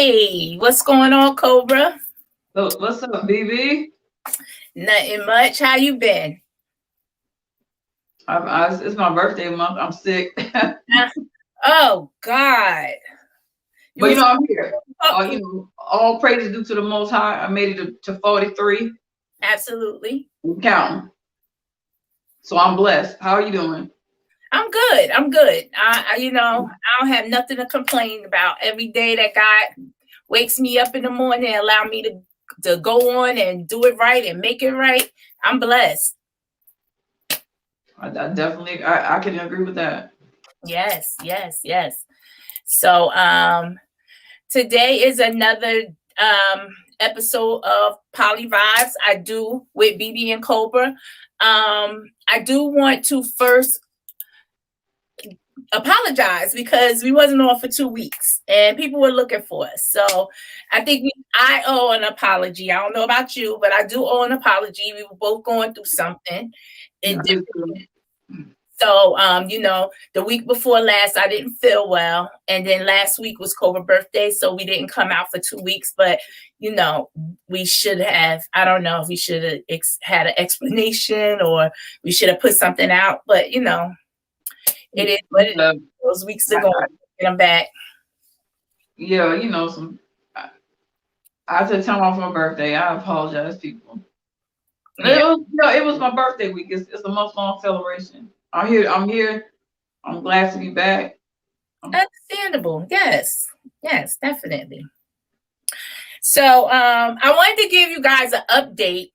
Hey, what's going on, Cobra? So what's up, BB? Nothing much. How you been? It's my birthday month. I'm sick, Uh, Oh God, you but was I'm here. oh, All praise is due to the Most High. I made it to 43 absolutely. and counting, so I'm blessed. How are you doing? I'm good. I'm good. I don't have nothing to complain about. Every day that God wakes me up in the morning and allow me to go on and do it right and make it right, I'm blessed. I definitely I can agree with that. Yes, yes, yes. So today is another episode of PolyVibez. I do with BB and Cobra. I do want to first apologize because we wasn't on for 2 weeks and people were looking for us. So I owe an apology. I don't know about you, but I do owe an apology. We were both going through something. I It do too. So, the week before last, I didn't feel well. And then last week was Cobra's birthday. So we didn't come out for 2 weeks. But, we should have, I don't know if we should have had an explanation or we should have put something out. But, it is what it is. Those weeks are going. Get them back. Yeah, I took time off my birthday. I apologize, people. Yeah. It was my birthday week. It's a month long celebration. I'm here. I'm glad to be back. Understandable. Yes. Yes, definitely. So I wanted to give you guys an update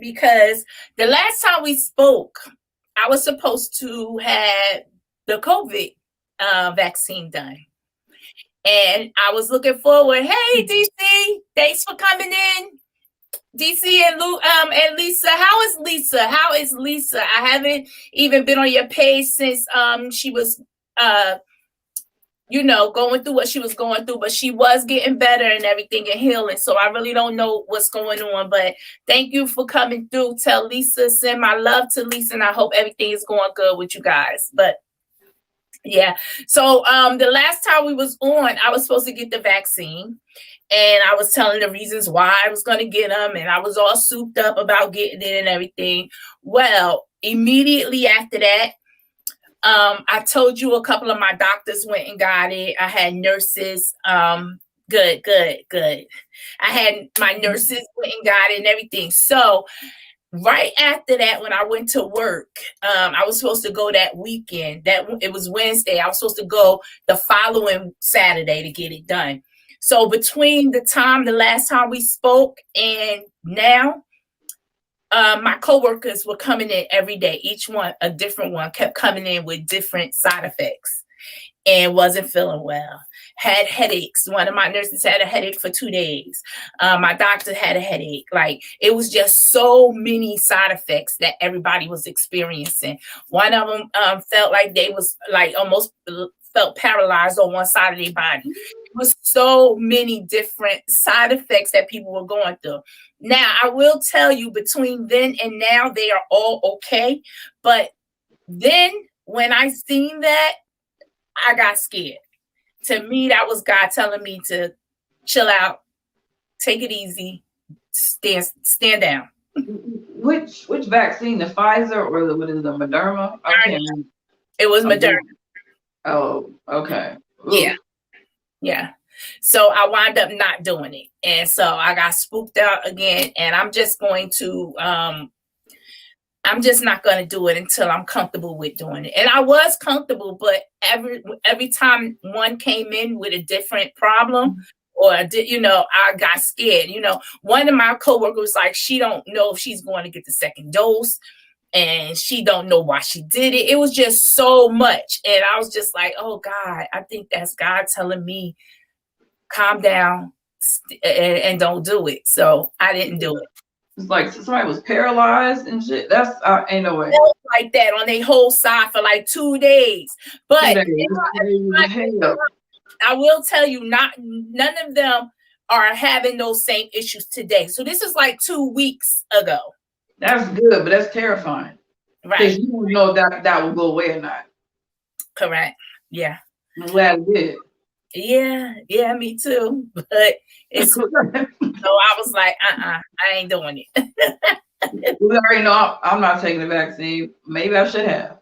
because the last time we spoke, I was supposed to have the COVID vaccine done. And I was looking forward. Hey, DC, thanks for coming in. DC and Lisa. How is Lisa? How is Lisa? I haven't even been on your page since she was going through what she was going through, but she was getting better and everything and healing. So I really don't know what's going on, but thank you for coming through. Tell Lisa, send my love to Lisa, and I hope everything is going good with you guys. But yeah, so the last time we was on, I was supposed to get the vaccine, and I was telling the reasons why I was going to get them, and I was all souped up about getting it and everything. Well, immediately after that, I told you a couple of my doctors went and got it. I had nurses. Good. I had my nurses went and got it and everything. So right after that, when I went to work, I was supposed to go that weekend. That it was Wednesday. I was supposed to go the following Saturday to get it done. So between the last time we spoke and now, my coworkers were coming in every day. Each one, a different one, kept coming in with different side effects and wasn't feeling well. Had headaches. One of my nurses had a headache for 2 days. My doctor had a headache. Like, it was just so many side effects that everybody was experiencing. One of them felt like they was like almost felt paralyzed on one side of their body. It was so many different side effects that people were going through. Now, I will tell you, between then and now, they are all okay. But then when I seen that, I got scared. To me, that was God telling me to chill out, take it easy, stand down. Which vaccine? The Pfizer or what is the Moderna? Okay. It was Moderna. Oh, okay. Ooh. Yeah. So I wound up not doing it. And so I got spooked out again. And I'm just going to I'm just not going to do it until I'm comfortable with doing it. And I was comfortable, but every time one came in with a different problem, or I got scared. One of my coworkers was like, she don't know if she's going to get the second dose, and she don't know why she did it. It was just so much. And I was just like, oh God, I think that's God telling me, calm down and don't do it. So I didn't do it. It's like somebody was paralyzed and shit. That's ain't no way. Like that on their whole side for like 2 days. But I will tell you, none of them are having those same issues today. So this is like 2 weeks ago. That's good, but that's terrifying. Right. Because you don't know that will go away or not. Correct. Yeah. I'm glad it did. Yeah, me too. But it's so I was like, I ain't doing it. We already know I'm not taking the vaccine. Maybe I should have.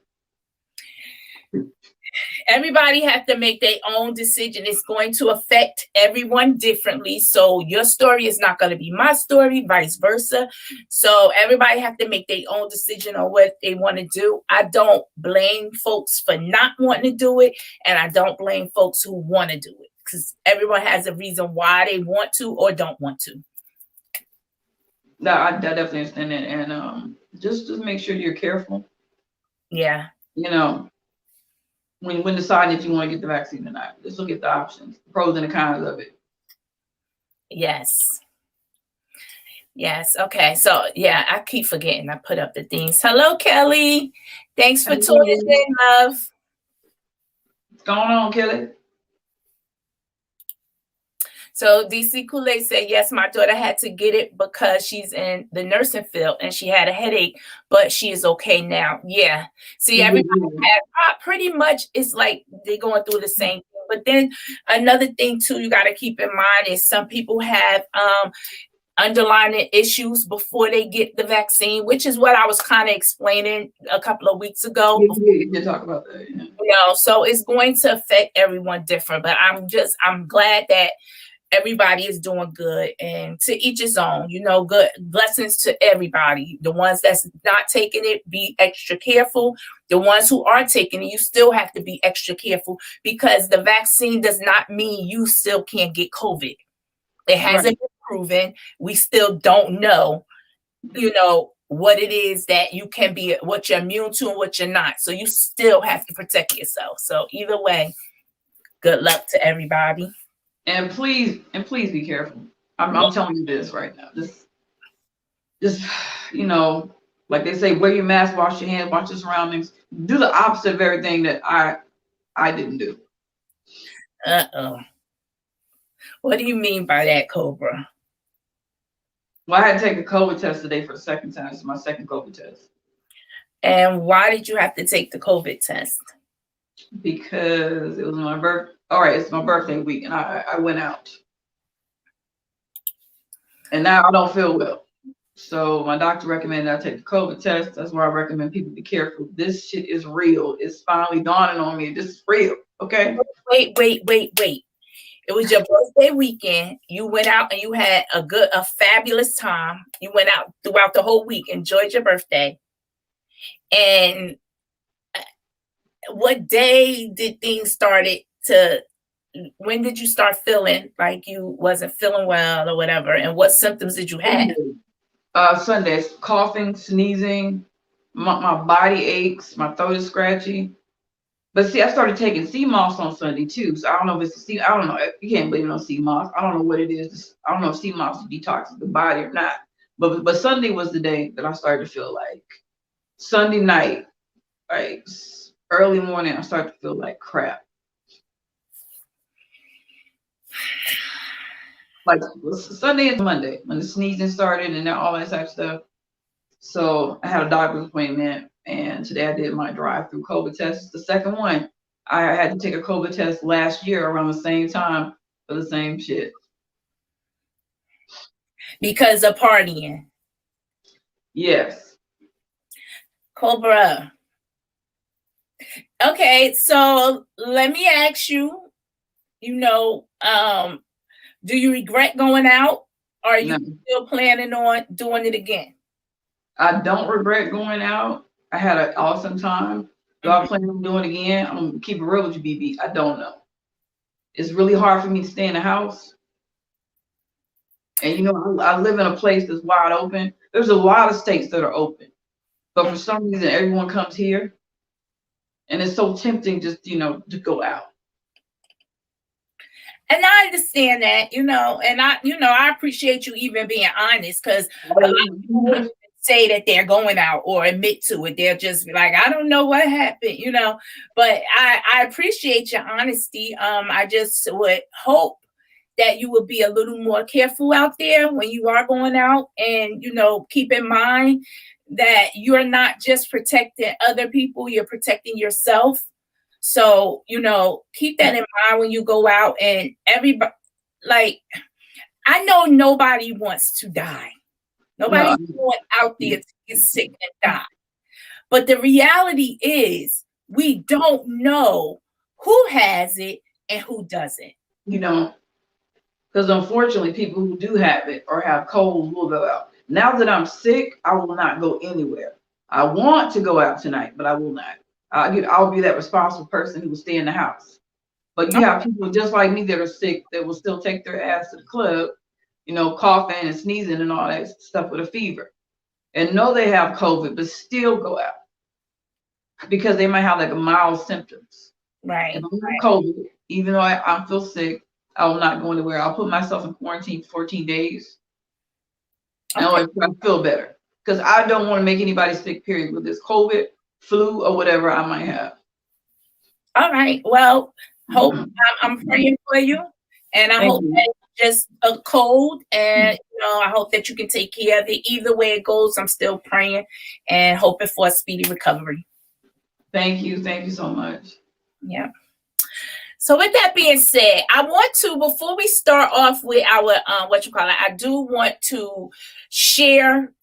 Everybody have to make their own decision. It's going to affect everyone differently. So your story is not going to be my story, vice versa. So everybody have to make their own decision on what they want to do. I don't blame folks for not wanting to do it, and I don't blame folks who want to do it, because everyone has a reason why they want to or don't want to. No, I definitely understand that, and just make sure you're careful. Yeah. You know, when deciding if you want to get the vaccine or not, just look at the options, the pros and the cons of it. Yes. Okay. So yeah, I keep forgetting. I put up the things. Hello, Kelly. Thanks for tuning in, love. What's going on, Kelly? So DC Kool-Aid said, yes, my daughter had to get it because she's in the nursing field and she had a headache, but she is okay now. Yeah. See, everybody pretty much it's like they're going through the same thing. But then another thing too, you got to keep in mind is some people have underlying issues before they get the vaccine, which is what I was kind of explaining a couple of weeks ago. You did talk about that. Yeah. You know, so it's going to affect everyone different. But I'm glad that everybody is doing good, and to each his own, you know, good blessings to everybody. The ones that's not taking it, be extra careful. The ones who are taking it, you still have to be extra careful, because the vaccine does not mean you still can't get COVID. It hasn't been proven. We still don't know, you know, what it is that you can be, what you're immune to and what you're not. So you still have to protect yourself. So either way, good luck to everybody. And please be careful. I'm telling you this right now. Just you know, like they say, wear your mask, wash your hands, watch your surroundings. Do the opposite of everything that I didn't do. What do you mean by that, Cobra? Well, I had to take a COVID test today for the second time. It's my second COVID test. And why did you have to take the COVID test? Because it was my birthday. All right, it's my birthday week, and I went out. And now I don't feel well. So my doctor recommended I take the COVID test. That's why I recommend people be careful. This shit is real. It's finally dawning on me. This is real. Okay? Wait. It was your birthday weekend. You went out and you had a fabulous time. You went out throughout the whole week, enjoyed your birthday. And what day did things when did you start feeling like you wasn't feeling well or whatever? And what symptoms did you have? Sundays, coughing, sneezing, my body aches, my throat is scratchy. But see, I started taking sea moss on Sunday too. So I don't know if it's I don't know. You can't blame it on sea moss. I don't know what it is. I don't know if sea moss detoxes the body or not. But Sunday was the day that I started to feel like Sunday night, like early morning, I started to feel like crap. Like Sunday and Monday when the sneezing started and all that type of stuff. So I had a doctor's appointment, and today I did my drive-through COVID test. It's the second one. I had to take a COVID test last year around the same time for the same shit. Because of partying. Yes. Cobra. Okay, so let me ask you, you know, do you regret going out? Or are you still planning on doing it again? I don't regret going out. I had an awesome time. Do I plan on doing it again? I'm going to keep it real with you, BB. I don't know. It's really hard for me to stay in the house. And, you know, I live in a place that's wide open. There's a lot of states that are open. But for some reason, everyone comes here. And it's so tempting just, you know, to go out. And I understand that, you know, and I appreciate you even being honest, because a lot of people wouldn't say that they're going out or admit to it. They'll just be like, I don't know what happened, you know, but I appreciate your honesty. I just would hope that you would be a little more careful out there when you are going out, and, you know, keep in mind that you're not just protecting other people, you're protecting yourself. So, keep that in mind when you go out, and everybody, like, I know nobody wants to die. Nobody's No. going out there to get sick and die. But the reality is we don't know who has it and who doesn't. Because unfortunately, people who do have it or have colds will go out. Now that I'm sick, I will not go anywhere. I want to go out tonight, but I will not. I'll be that responsible person who will stay in the house. But you have people just like me that are sick that will still take their ass to the club, coughing and sneezing and all that stuff with a fever, and know they have COVID, but still go out because they might have like a mild symptoms. Right. If I have COVID, even though I feel sick, I will not go anywhere. I'll put myself in quarantine 14 days. Okay. I feel better because I don't want to make anybody sick, period, with this COVID, flu, or whatever I might have. All right. Well, hope I'm praying for you, and I hope that it's just a cold, and I hope that you can take care of it. Either way it goes, I'm still praying and hoping for a speedy recovery. Thank you so much. Yeah. So with that being said, I want to, before we start off with our I do want to share.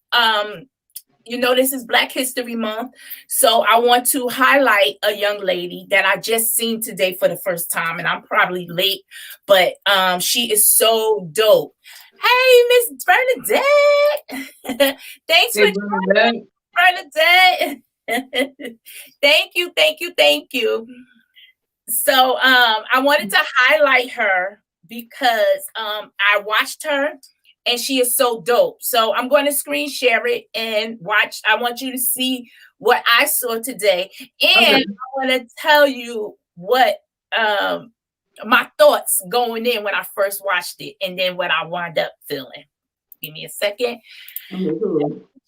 This is Black History Month. So I want to highlight a young lady that I just seen today for the first time, and I'm probably late, but she is so dope. Hey, Miss Bernadette. Thanks for joining, Bernadette. Thank you. So I wanted to highlight her because I watched her and she is so dope. So I'm going to screen share it and watch. I want you to see what I saw today. And I want to tell you what my thoughts going in when I first watched it and then what I wound up feeling. Give me a second.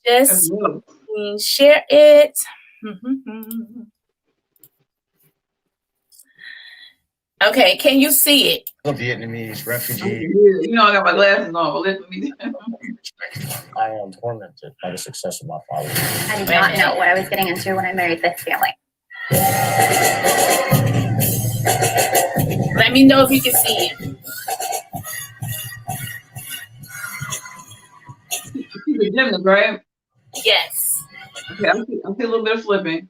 Just screen share it. Okay, can you see it? Vietnamese refugee. I got my glasses on, but let me. I am tormented by the success of my father. I did not know what I was getting into when I married this family. Let me know if you can see it. See the gymnast, right? Yes. Okay, I see a little bit of flipping.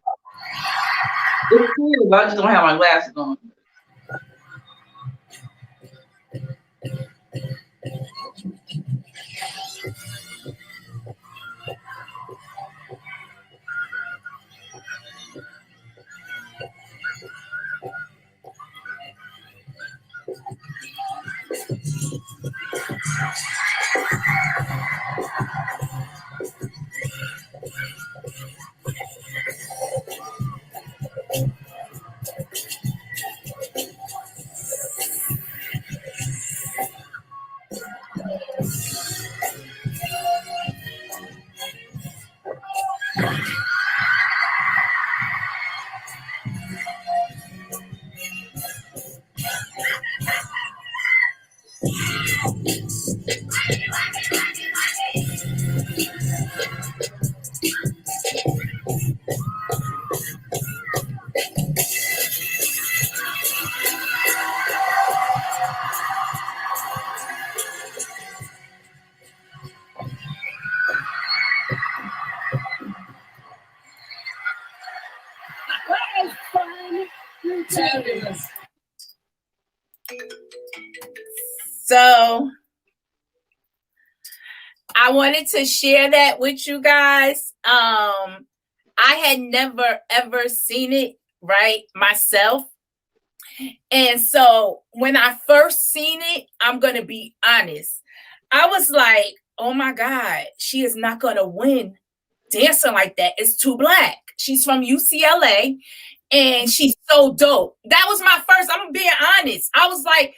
It's clear, but I just don't have my glasses on. So I wanted to share that with you guys. I had never ever seen it myself. And so when I first seen it, I'm going to be honest. I was like, oh my God, she is not going to win dancing like that. It's too black. She's from UCLA and she's so dope. That was my first, I'm being honest. I was like,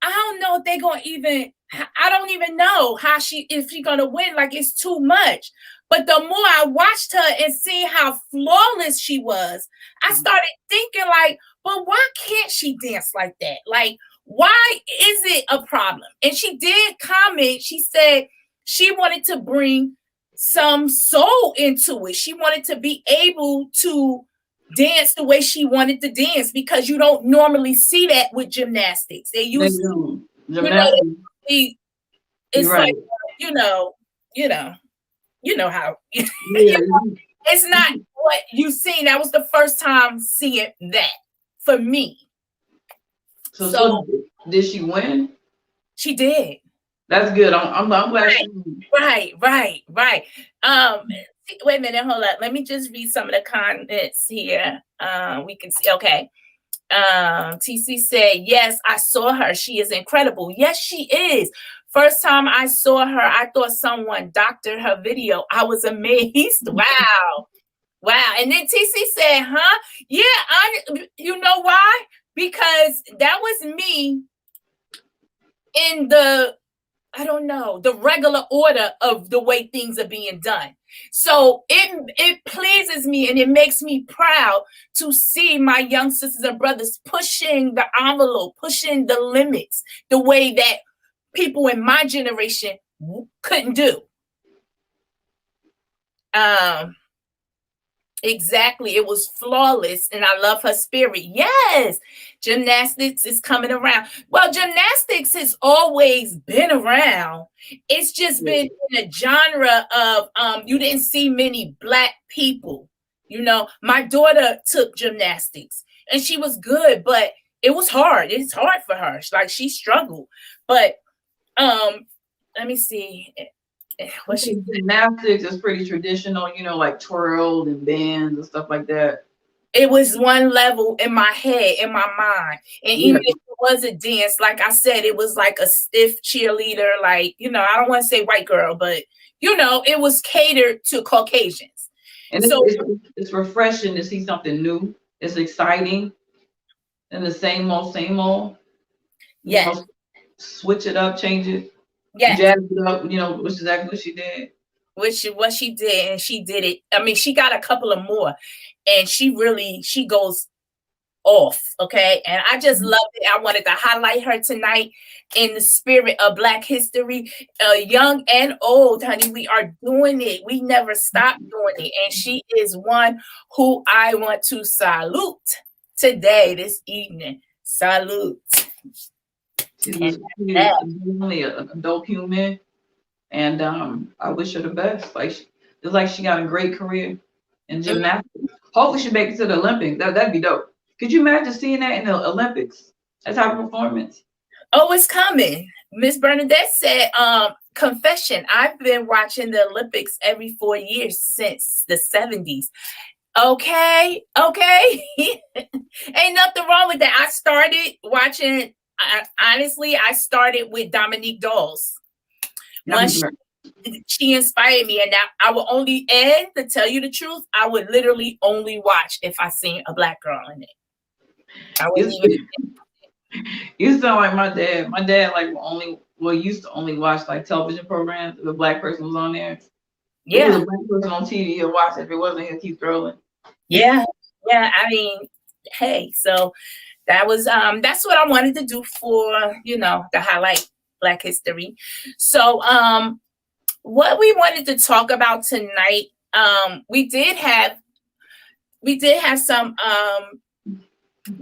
I don't know if they're going to even, I don't even know if she's going to win. Like, it's too much. But the more I watched her and see how flawless she was, I started thinking like, but why can't she dance like that? Like, why is it a problem? And she did comment. She said she wanted to bring some soul into it. She wanted to be able to dance the way she wanted to dance, because you don't normally see that with gymnastics. They use, Gymnastics. it's You're right. like, you know how Yeah. it's not what you've seen. That was the first time seeing that for me. So did she win? She did. That's good. I'm glad she won. Right. Wait a minute, hold up. Let me just read some of the comments here. We can see. Okay. TC said, yes, I saw her. She is incredible. Yes, she is. First time I saw her, I thought someone doctored her video. I was amazed. Wow. And then TC said, huh? Yeah, you know why? Because that was me in the regular order of the way things are being done. So it pleases me and it makes me proud to see my young sisters and brothers pushing the envelope, pushing the limits, the way that people in my generation couldn't do. Exactly. It was flawless. And I love her spirit. Yes. Gymnastics is coming around. Well, gymnastics has always been around. It's just been in a genre of you didn't see many Black people. You know, my daughter took gymnastics and she was good, but it was hard. It's hard for her. Like, she struggled. But let me see. Gymnastics is pretty traditional, like twirls and bands and stuff like that. It was one level in my head, in my mind. And even if it was a dance, like I said, it was like a stiff cheerleader, like, I don't want to say white girl, but, it was catered to Caucasians. And so it's refreshing to see something new. It's exciting. And the same old. Yeah. Switch it up, change it. Yeah. Jazz it up, which is exactly what she did. What she did, and she did it. I mean, she got a couple of more, and she goes off, okay? And I just loved it. I wanted to highlight her tonight in the spirit of Black history. Young and old, honey, we are doing it. We never stop doing it. And she is one who I want to salute today, this evening. Salute. She's definitely a dope human, and I wish her the best. It's like she got a great career in gymnastics. Hopefully, she make it to the Olympics. That'd be dope. Could you imagine seeing that in the Olympics? That type of performance. Oh, it's coming. Miss Bernadette said, confession, I've been watching the Olympics every 4 years since the 70s. Okay. Ain't nothing wrong with that. I started watching. Honestly, I started with Dominique Dawes. Once she inspired me, and now I will only, and to tell you the truth, I would literally only watch if I seen a Black girl in it. I wouldn't even. You sound like my dad. My dad used to only watch television programs if a Black person was on there. Yeah. If there was a Black person on TV, he'll watch it. If it wasn't, he'll keep scrolling. Yeah. I mean, hey, so that was that's what I wanted to do for to highlight Black history. So what we wanted to talk about tonight, we did have some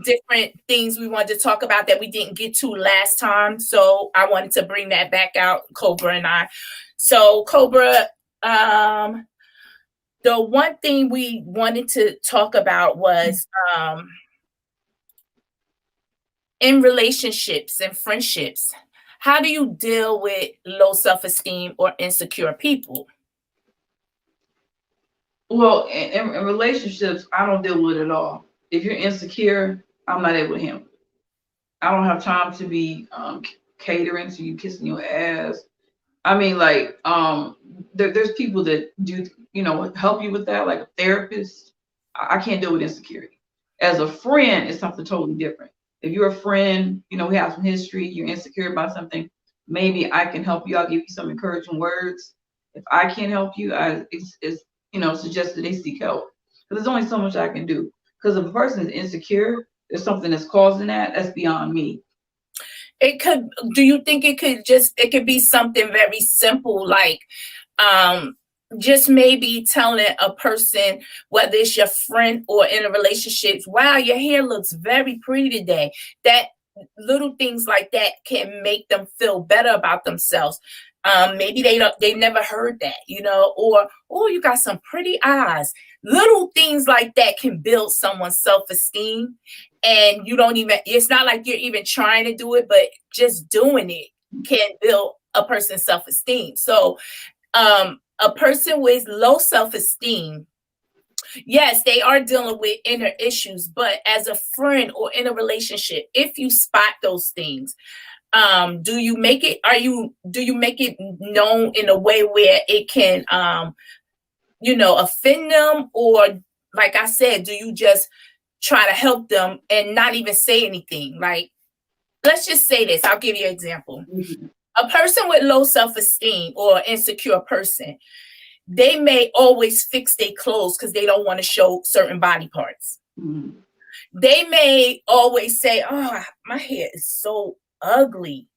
different things we wanted to talk about that we didn't get to last time. So I wanted to bring that back out, Cobra and I. So Cobra, the one thing we wanted to talk about was in relationships and friendships, how do you deal with low self-esteem or insecure people? Well, in relationships, I don't deal with it at all. If you're insecure, I'm not able to handle it. I don't have time to be catering to you, kissing your ass. I mean, there's people that do, help you with that, like a therapist. I can't deal with insecurity. As a friend, it's something totally different. If you're a friend, we have some history, you're insecure about something, maybe I can help you. I'll give you some encouraging words. If I can't help you, suggest that they seek help. Because there's only so much I can do. Because if a person is insecure, there's something that's causing that's beyond me. Do you think it could be something very simple, like just maybe telling a person, whether it's your friend or in a relationship, wow, your hair looks very pretty today. That little things like that can make them feel better about themselves. Maybe they never heard that, or, oh, you got some pretty eyes. Little things like that can build someone's self-esteem. And you don't even, it's not like you're even trying to do it, but just doing it can build a person's self-esteem. So a person with low self-esteem, yes, they are dealing with inner issues, but as a friend or in a relationship, if you spot those things, do you make it known in a way where it can offend them? Or, like I said, do you just try to help them and not even say anything? Like, let's just say this. I'll give you an example. Mm-hmm. A person with low self-esteem or insecure person, they may always fix their clothes because they don't want to show certain body parts. Mm-hmm. They may always say, oh, my hair is so ugly.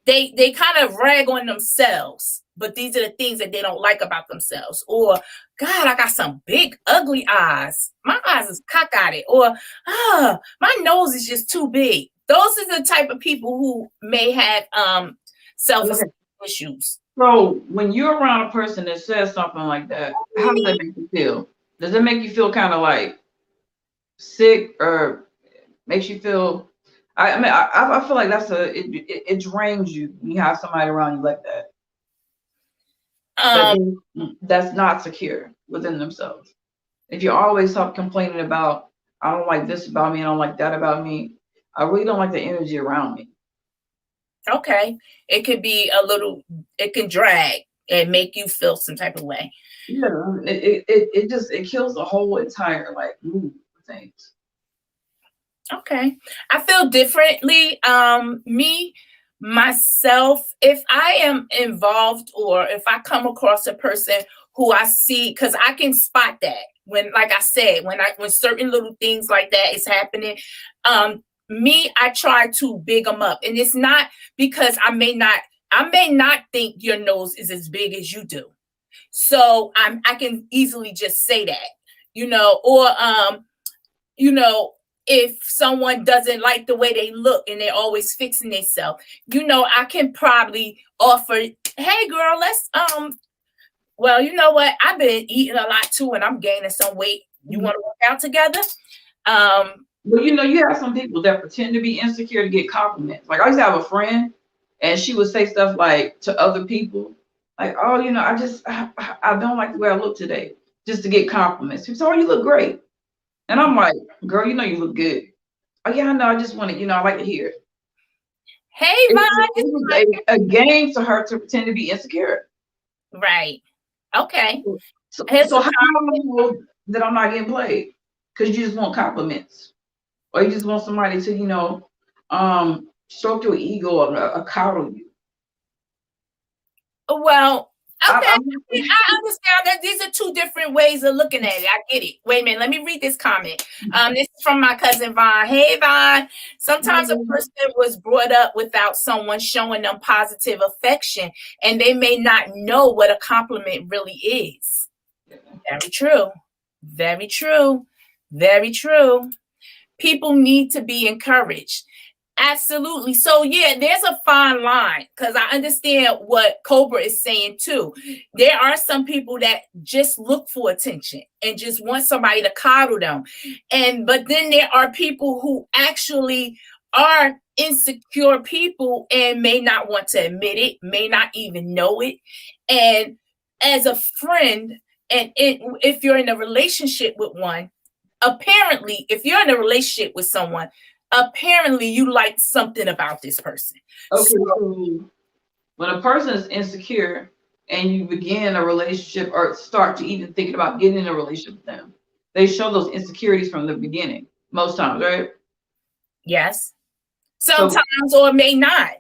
They kind of rag on themselves, but these are the things that they don't like about themselves. Or, God, I got some big, ugly eyes. My eyes is cockeyed. Or, my nose is just too big. Those are the type of people who may have self-esteem issues. So when you're around a person that says something like that, how does that make you feel? Does it make you feel kind of like sick, or makes you feel? I mean, I feel like it drains you when you have somebody around you like that. That's not secure within themselves. If you're always complaining about, I don't like this about me, I don't like that about me, I really don't like the energy around me. Okay. It could be it can drag and make you feel some type of way. Yeah, it kills the whole entire mood of things. Okay. I feel differently. Myself, if I am involved or if I come across a person who I see, because I can spot that when, like I said, when certain little things like that is happening, I try to big them up. And it's not because I may not think your nose is as big as you do. So I can easily just say that, or, if someone doesn't like the way they look and they're always fixing themselves, I can probably offer, hey girl, let's, well, you know what? I've been eating a lot too and I'm gaining some weight. You want to work out together? Well, you have some people that pretend to be insecure to get compliments. Like, I used to have a friend and she would say stuff like to other people, like, oh, I don't like the way I look today, just to get compliments. She said, oh, you look great. And I'm like, girl, you look good. Oh, yeah, I know. I just want to, I like to hear it. Hey, it was a game to her to pretend to be insecure. Right. Okay. So how do I know that I'm not getting played? Because you just want compliments. Or you just want somebody to, stroke your ego or coddle you. Well, okay, I understand that these are two different ways of looking at it. I get it. Wait a minute, let me read this comment. This is from my cousin Vaughn. Hey, Vaughn. Sometimes a person was brought up without someone showing them positive affection, and they may not know what a compliment really is. Very true. Very true. Very true. People need to be encouraged. Absolutely. So yeah, there's a fine line, because I understand what Cobra is saying too. There are some people that just look for attention and just want somebody to coddle them. But then there are people who actually are insecure people and may not want to admit it, may not even know it. And as a friend, and if you're in a relationship with one, apparently, if you're in a relationship with someone, apparently you like something about this person. Okay, so when a person is insecure and you begin a relationship or start to even thinking about getting in a relationship with them, they show those insecurities from the beginning, most times, right? Yes. Sometimes, or may not.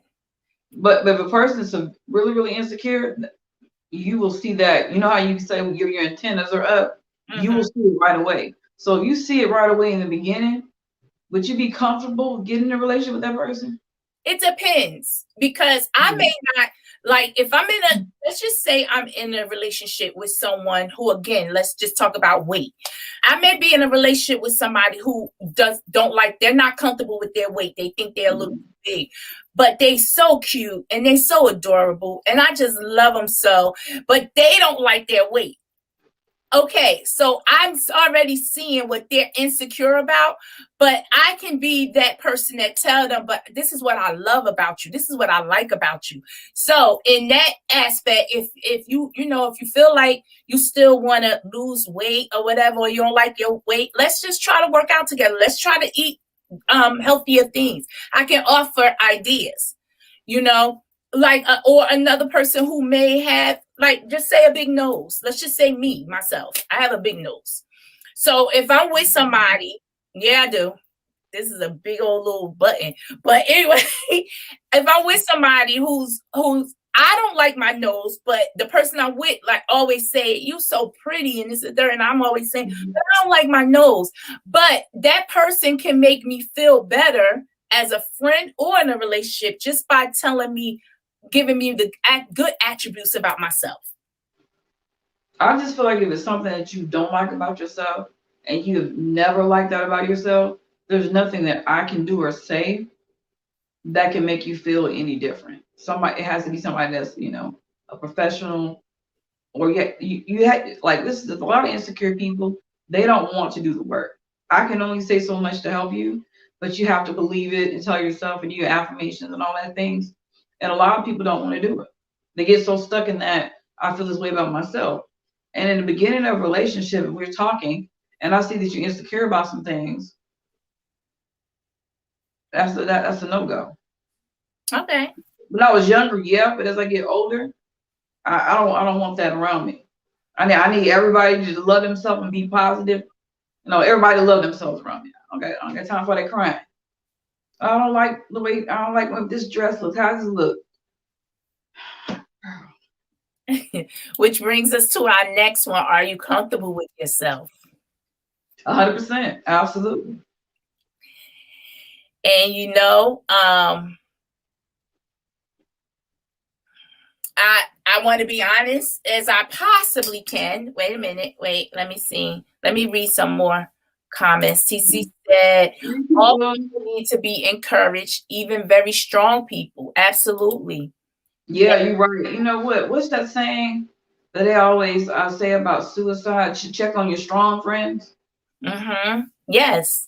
But if a person is really, really insecure, you will see that. You know how you say your antennas are up? Mm-hmm. You will see it right away. So if you see it right away in the beginning, would you be comfortable getting in a relationship with that person? It depends, because I may not, Like if I'm in a, let's just say I'm in a relationship with someone who, again, let's just talk about weight. I may be in a relationship with somebody who they're not comfortable with their weight. They think they're a little big, but they so cute and they so adorable. And I just love them so, but they don't like their weight. Okay, so I'm already seeing what they're insecure about, but I can be that person that tell them, but this is what I love about you. This is what I like about you. So in that aspect, if you feel like you still want to lose weight or whatever, or you don't like your weight, let's just try to work out together. Let's try to eat healthier things. I can offer ideas, like or another person who may have, like, just say a big nose. Let's just say myself. I have a big nose. So if I'm with somebody, yeah, I do. This is a big old little button. But anyway, if I'm with somebody who's I don't like my nose, but the person I'm with, like, always say, you so pretty and this is there, and I'm always saying, but I don't like my nose. But that person can make me feel better as a friend or in a relationship just by telling me, giving me the good attributes about myself. I just feel like if it's something that you don't like about yourself and you've never liked that about yourself, there's nothing that I can do or say that can make you feel any different. It has to be somebody that's, a professional, or you had, like, this is a lot of insecure people. They don't want to do the work. I can only say so much to help you, but you have to believe it and tell yourself and do your affirmations and all that things. And a lot of people don't want to do it. They get so stuck in that, I feel this way about myself. And in the beginning of a relationship, if we're talking and I see that you're insecure about some things, that's a no-go. Okay. When I was younger, yeah, but as I get older, I don't want that around me. I need everybody to love themselves and be positive. Everybody love themselves around me. Okay, I don't got time for that crying. I don't like what this dress looks. How does it look? Which brings us to our next one. Are you comfortable with yourself? 100%, absolutely. And I want to be honest as I possibly can. Wait a minute. Wait, let me see. Let me read some more comments. TC said, all people need to be encouraged, even very strong people. Absolutely. Yeah, you're right. You know what? What's that saying that they always say about suicide? You check on your strong friends. Mm-hmm. Yes,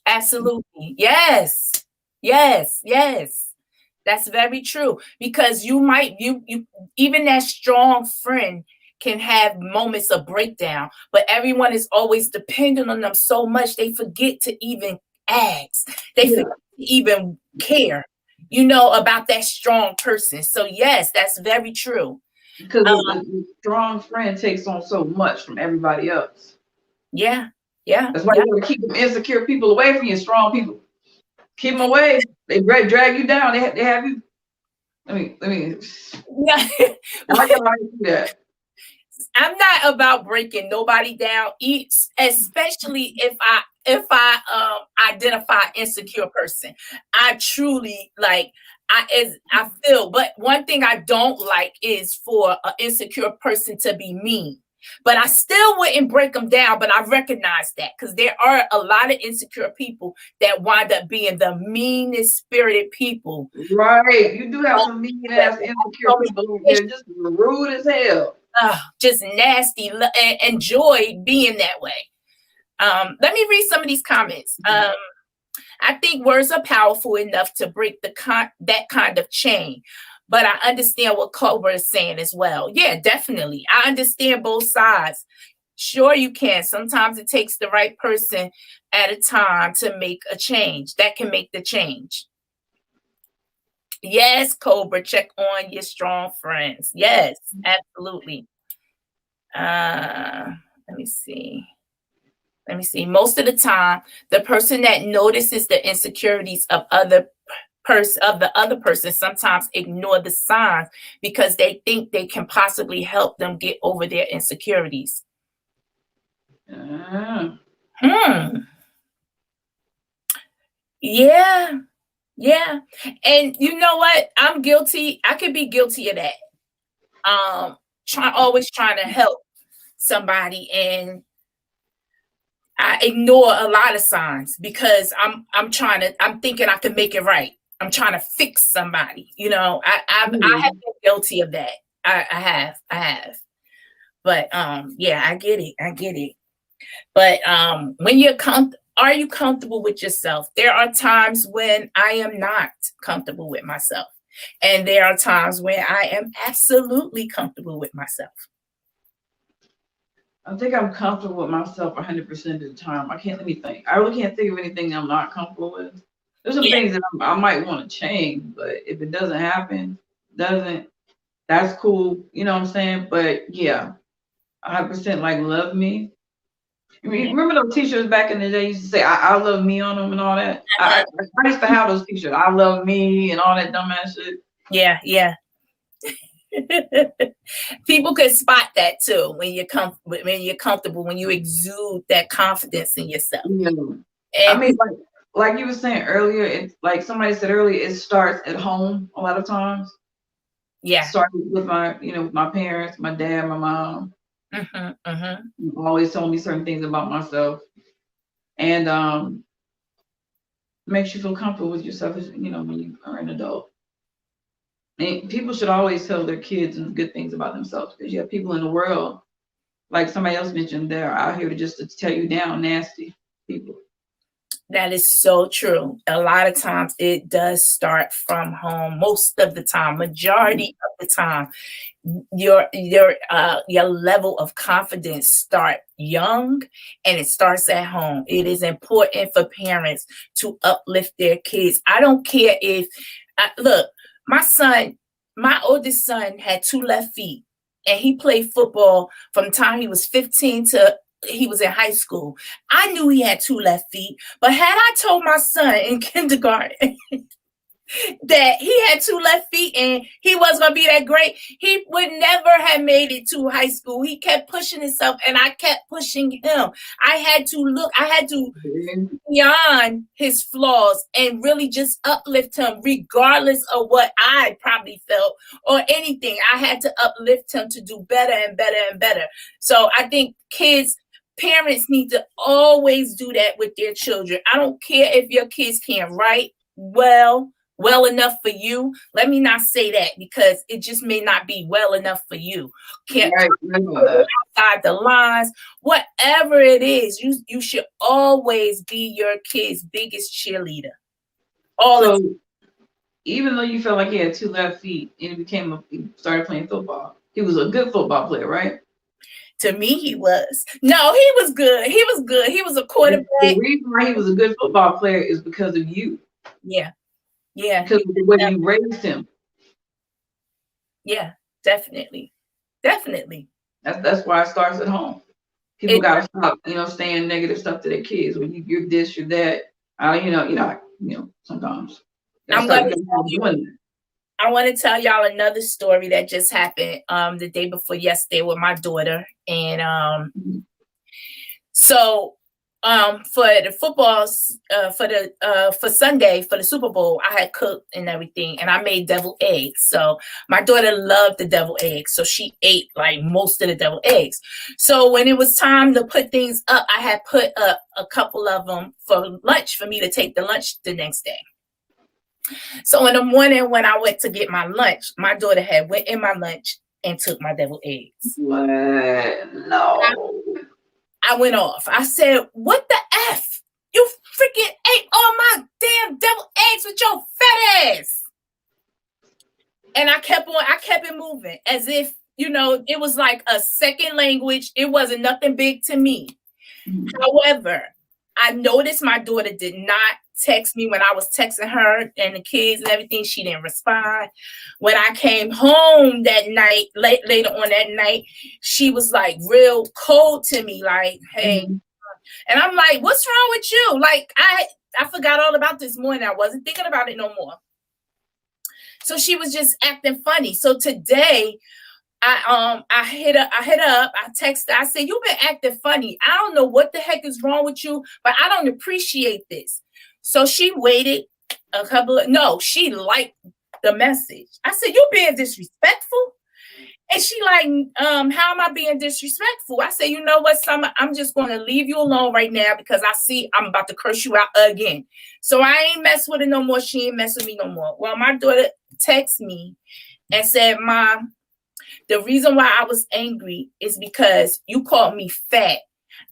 absolutely. Yes. That's very true, because you even that strong friend can have moments of breakdown, but everyone is always dependent on them so much they forget to even ask. They forget to even care, about that strong person. So yes, that's very true. Because the strong friend takes on so much from everybody else. Yeah. That's why you want to keep them insecure people away from your strong people. Keep them away. They drag you down. They have you. Let me. Yeah. I gotta do that. I'm not about breaking nobody down, especially if I identify insecure person. I truly I feel, but one thing I don't like is for an insecure person to be mean. But I still wouldn't break them down, but I recognize that, because there are a lot of insecure people that wind up being the meanest spirited people. Right. You do have some mean ass insecure people who are just rude as hell. Just nasty, and enjoy being that way. Let me read some of these comments. I think words are powerful enough to break that kind of chain, but I understand what Cobra is saying as well. Yeah, definitely. I understand both sides. Sure, you can. Sometimes it takes the right person at a time to make a change. That can make the change. Yes, Cobra, check on your strong friends. Yes, absolutely. Let me see. Most of the time, the person that notices the insecurities of the other person sometimes ignore the signs because they think they can possibly help them get over their insecurities. Yeah. Yeah. And you know what? I'm guilty. I could be guilty of that. Always trying to help somebody, and I ignore a lot of signs because I'm thinking I can make it right. I'm trying to fix somebody. I have been guilty of that. I have. But yeah, I get it. But are you comfortable with yourself? There are times when I am not comfortable with myself. And there are times when I am absolutely comfortable with myself. I think I'm comfortable with myself 100% of the time. Let me think. I really can't think of anything I'm not comfortable with. There's some things that I might want to change, but if it doesn't happen, that's cool. You know what I'm saying? But yeah, 100% like love me. I mean, remember those t-shirts back in the day used to say I love me on them and all that? I used to have those t-shirts. I love me and all that dumbass shit. Yeah. People can spot that too when you're comfortable, when you exude that confidence in yourself. Yeah. And I mean, like you were saying earlier, it's like somebody said earlier, it starts at home a lot of times. Yeah. Started with my parents, my dad, my mom. Always told me certain things about myself, and makes you feel comfortable with yourself, when you are an adult. And people should always tell their kids good things about themselves, because you have people in the world, like somebody else mentioned, they're out here to tear you down, nasty people. That is so true. A lot of times it does start from home. Most of the time, majority of the time, your level of confidence start young, and it starts at home. It is important for parents to uplift their kids. I don't care if look, my oldest son had 2 left feet, and he played football from the time he was 15 to he was in high school. I knew he had 2 left feet, but had I told my son in kindergarten that he had 2 left feet and he wasn't going to be that great, he would never have made it to high school. He kept pushing himself, and I kept pushing him. I had to beyond his flaws and really just uplift him, regardless of what I probably felt or anything. I had to uplift him to do better and better and better. So I think parents need to always do that with their children. I don't care if your kids can't write well enough for you. Let me not say that, because it just may not be well enough for you. Can't outside the lines. Whatever it is, you should always be your kid's biggest cheerleader. Even though you felt like he had 2 left feet and he started playing football, he was a good football player, right? To me, he was. No, he was good. He was a quarterback. The reason why he was a good football player is because of you. Yeah. Because of the way you raised him. Yeah, definitely. That's why it starts at home. People gotta stop, saying negative stuff to their kids. When you're this, you're that. Sometimes. I want to tell y'all another story that just happened the day before yesterday with my daughter. And so for the footballs, for Sunday, for the Super Bowl, I had cooked and everything, and I made deviled eggs. So my daughter loved the deviled eggs, so she ate like most of the deviled eggs. So when it was time to put things up, I had put up a couple of them for lunch, for me to take the lunch the next day. So in the morning when I went to get my lunch, my daughter had went in my lunch and took my deviled eggs. What? No. I went off. I said, "What the F? You freaking ate all my damn deviled eggs with your fat ass." And I kept it moving as if, it was like a second language. It wasn't nothing big to me. However, I noticed my daughter did not text me when I was texting her and the kids and everything. She didn't respond. When I came home that night, later on that night, she was like real cold to me, like, "Hey," and I'm like, "What's wrong with you?" Like, I forgot all about this morning. I wasn't thinking about it no more. So she was just acting funny. So today, I hit up, I texted her, I said, "You've been acting funny. I don't know what the heck is wrong with you, but I don't appreciate this." So she waited no, she liked the message. I said, you being disrespectful? And she like, how am I being disrespectful? I said, you know what, Summer, I'm just going to leave you alone right now because I see I'm about to curse you out again. So I ain't mess with her no more. She ain't mess with me no more. Well, my daughter texted me and said, Mom, the reason why I was angry is because you called me fat.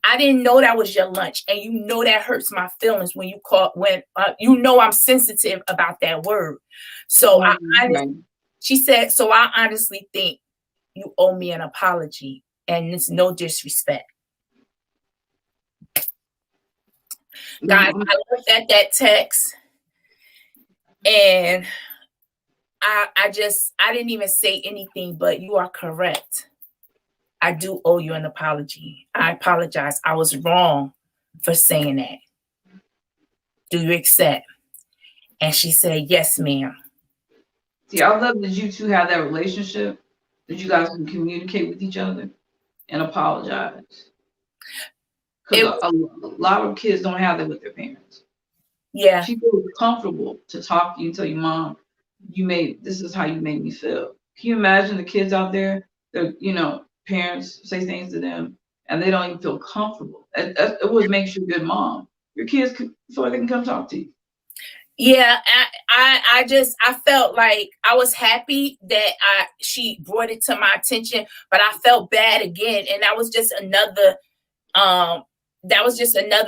I didn't know that was your lunch. And you know that hurts my feelings when you call, you know I'm sensitive about that word. So she said, so I honestly think you owe me an apology, and it's no disrespect. Guys, I looked at that text and I didn't even say anything, but you are correct. I do owe you an apology. I apologize. I was wrong for saying that. Do you accept? And she said, yes, ma'am. See, I love that you two have that relationship, that you guys can communicate with each other and apologize. Because a lot of kids don't have that with their parents. Yeah. She feels comfortable to talk to you and tell you, Mom, this is how you made me feel. Can you imagine the kids out there that, parents say things to them and they don't even feel comfortable? It would make you a good mom. Your kids feel like they can come talk to you. Yeah, I felt like I was happy that she brought it to my attention, but I felt bad again. And that was just another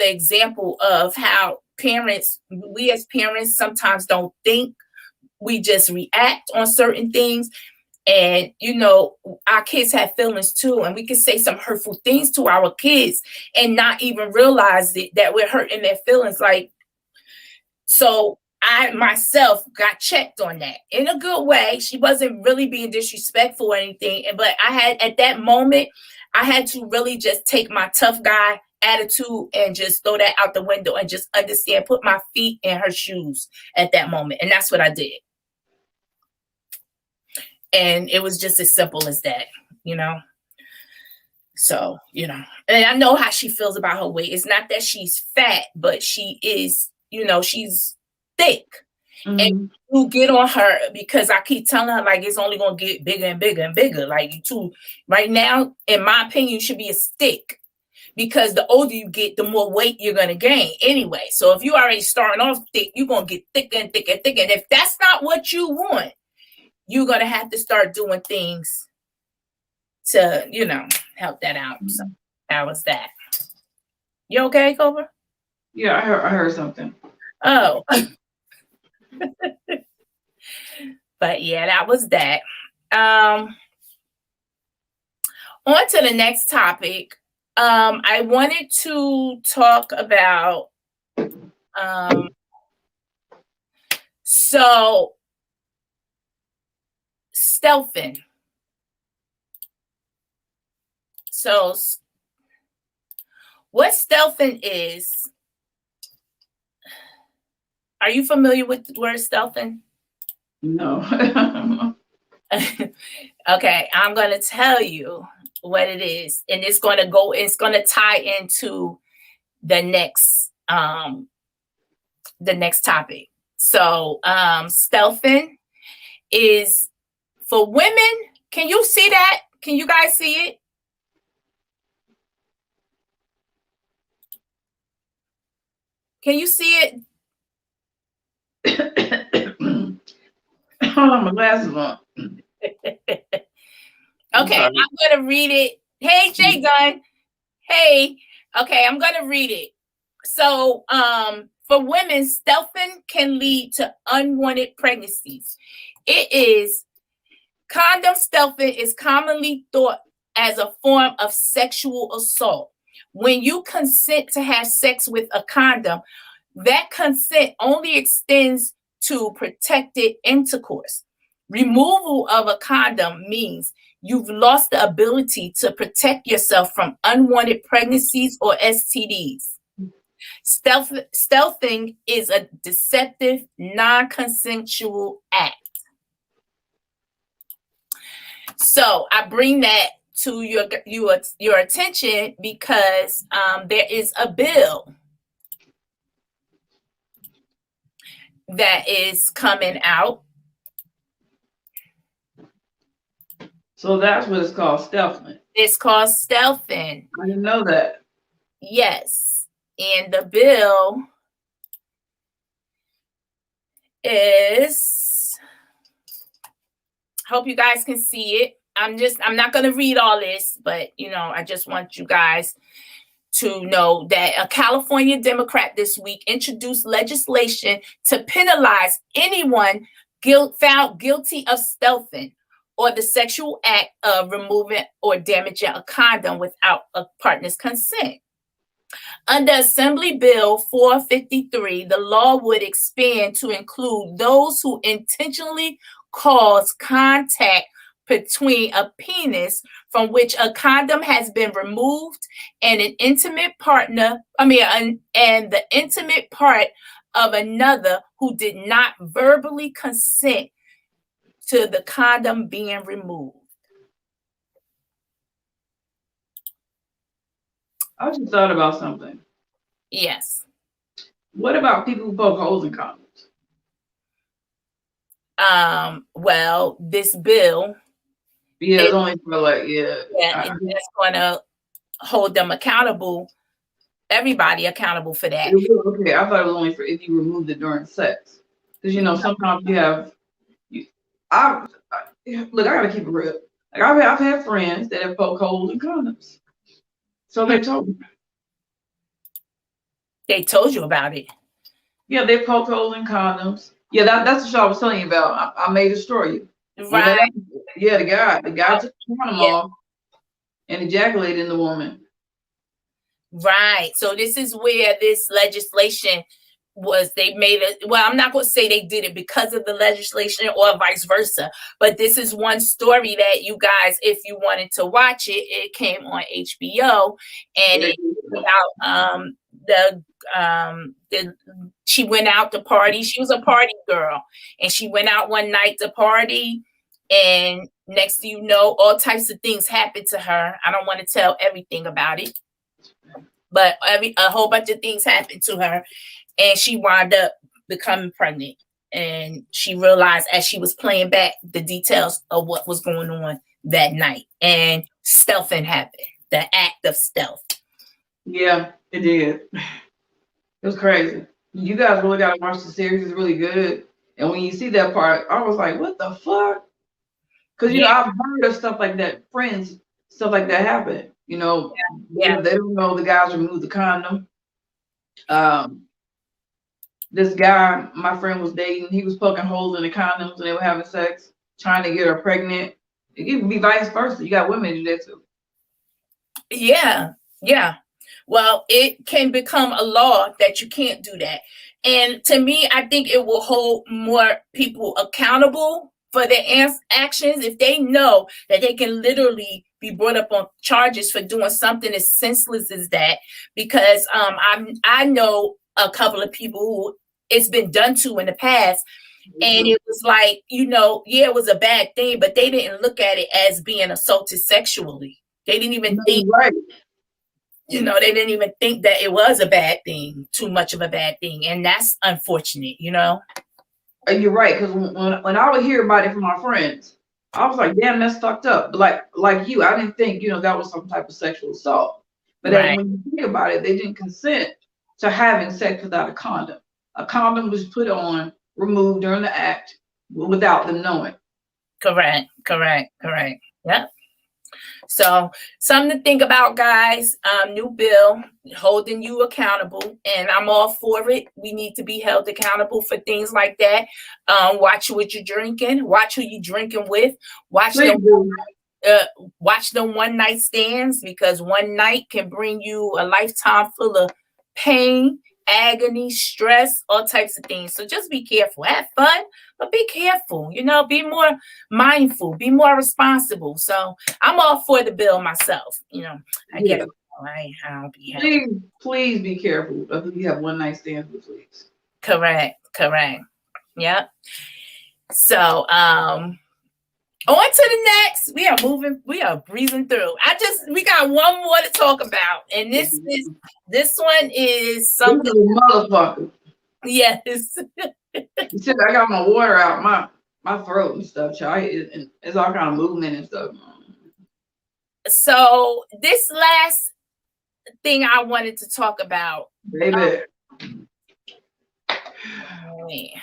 example of how we as parents sometimes don't think, we just react on certain things. And, our kids have feelings too. And we can say some hurtful things to our kids and not even realize that we're hurting their feelings. So I myself got checked on that in a good way. She wasn't really being disrespectful or anything. But at that moment, I had to really just take my tough guy attitude and just throw that out the window and just understand, put my feet in her shoes at that moment. And that's what I did. And it was just as simple as that, So, and I know how she feels about her weight. It's not that she's fat, but she is, she's thick. Mm-hmm. And you get on her because I keep telling her, it's only going to get bigger and bigger and bigger. Right now, in my opinion, you should be a stick. Because the older you get, the more weight you're going to gain anyway. So if you already starting off thick, you're going to get thicker and thicker and thicker. And if that's not what you want, you're going to have to start doing things to, help that out. So that was that. You okay, Cobra? Yeah, I heard something. Oh. But yeah, that was that. On to the next topic. I wanted to talk about stealthing. So what stealthing is, are you familiar with the word stealthing? No. Okay, I'm going to tell you what it is, and it's going to tie into the next topic. So stealthing is for women. Can you see that? Can you guys see it? Can you see it? Hold on, my glasses on. Okay, I'm going to read it. Hey, Jay Gunn. Hey. Okay, I'm going to read it. So, for women, stealthing can lead to unwanted pregnancies. Condom stealthing is commonly thought as a form of sexual assault. When you consent to have sex with a condom, that consent only extends to protected intercourse. Removal of a condom means you've lost the ability to protect yourself from unwanted pregnancies or STDs. Stealthing is a deceptive, non-consensual act. So I bring that to your attention because there is a bill that is coming out. So that's what it's called, stealthing. It's called stealthing. I didn't know that. Yes. And the bill is, hope you guys can see it. I'm not going to read all this, but I just want you guys to know that a California Democrat this week introduced legislation to penalize anyone found guilty of stealthing or the sexual act of removing or damaging a condom without a partner's consent. Under Assembly Bill 453, the law would expand to include those who intentionally cause contact between a penis from which a condom has been removed and an intimate partner, and the intimate part of another who did not verbally consent to the condom being removed. I just thought about something. Yes. What about people who poke holes in condoms? Well, this bill, it's only for that's going to hold them accountable, everybody accountable for that. Okay, I thought it was only for if you removed it during sex, because sometimes you have. Look, I gotta keep it real. Like I've had friends that have poked holes in condoms, so they told me. They told you about it. Yeah, they poked holes in condoms. Yeah, that's the show I was telling you about. I May Destroy You. Right. Yeah, the guy took the condom off and ejaculated in the woman. Right. So this is where this legislation they made it. Well, I'm not going to say they did it because of the legislation or vice versa, but this is one story that you guys, if you wanted to watch it, it came on HBO, and it's about she went out to party. She was a party girl, and she went out one night to party, and next thing you know, all types of things happened to her. I don't want to tell everything about it, but a whole bunch of things happened to her. And she wound up becoming pregnant. And she realized as she was playing back the details of what was going on that night. And stealthing happened. The act of stealth. Yeah, it did. It was crazy. You guys really got to watch the series. It's really good. And when you see that part, I was like, what the fuck? Because, I've heard of stuff like that. Friends, stuff like that happen. They don't know the guys removed the condom. This guy my friend was dating, he was poking holes in the condoms when they were having sex, trying to get her pregnant. It can be vice versa. You got women do that too. Yeah. Well, it can become a law that you can't do that. And to me, I think it will hold more people accountable for their actions if they know that they can literally be brought up on charges for doing something as senseless as that. Because I know a couple of people who it's been done to in the past, and it was like, it was a bad thing, but they didn't look at it as being assaulted sexually. They didn't even think, right. They didn't even think that it was a bad thing, too much of a bad thing, and that's unfortunate. You're right, because when I would hear about it from my friends, I was like, damn, that's fucked up. But like you, I didn't think that was some type of sexual assault. But then when you think about it, they didn't consent to having sex without a condom. A condom was put on, removed during the act without them knowing. Correct. Yeah. So something to think about, guys. New bill holding you accountable, and I'm all for it. We need to be held accountable for things like that. Watch what you're drinking. Watch who you're drinking with. Watch them one night stands, because one night can bring you a lifetime full of pain, agony, stress, all types of things. So just be careful. Have fun, but be careful. Be more mindful, be more responsible. So I'm all for the bill myself. I get it. I'll be happy. Please be careful of who you have one night stands with, please. Correct. Yeah. So on to the next. We are breezing through. We got one more to talk about. And this one is something. Motherfucker. Yes. You said I got my water out my throat and stuff, child. It's all kind of movement and stuff. So this last thing I wanted to talk about, Baby. wait,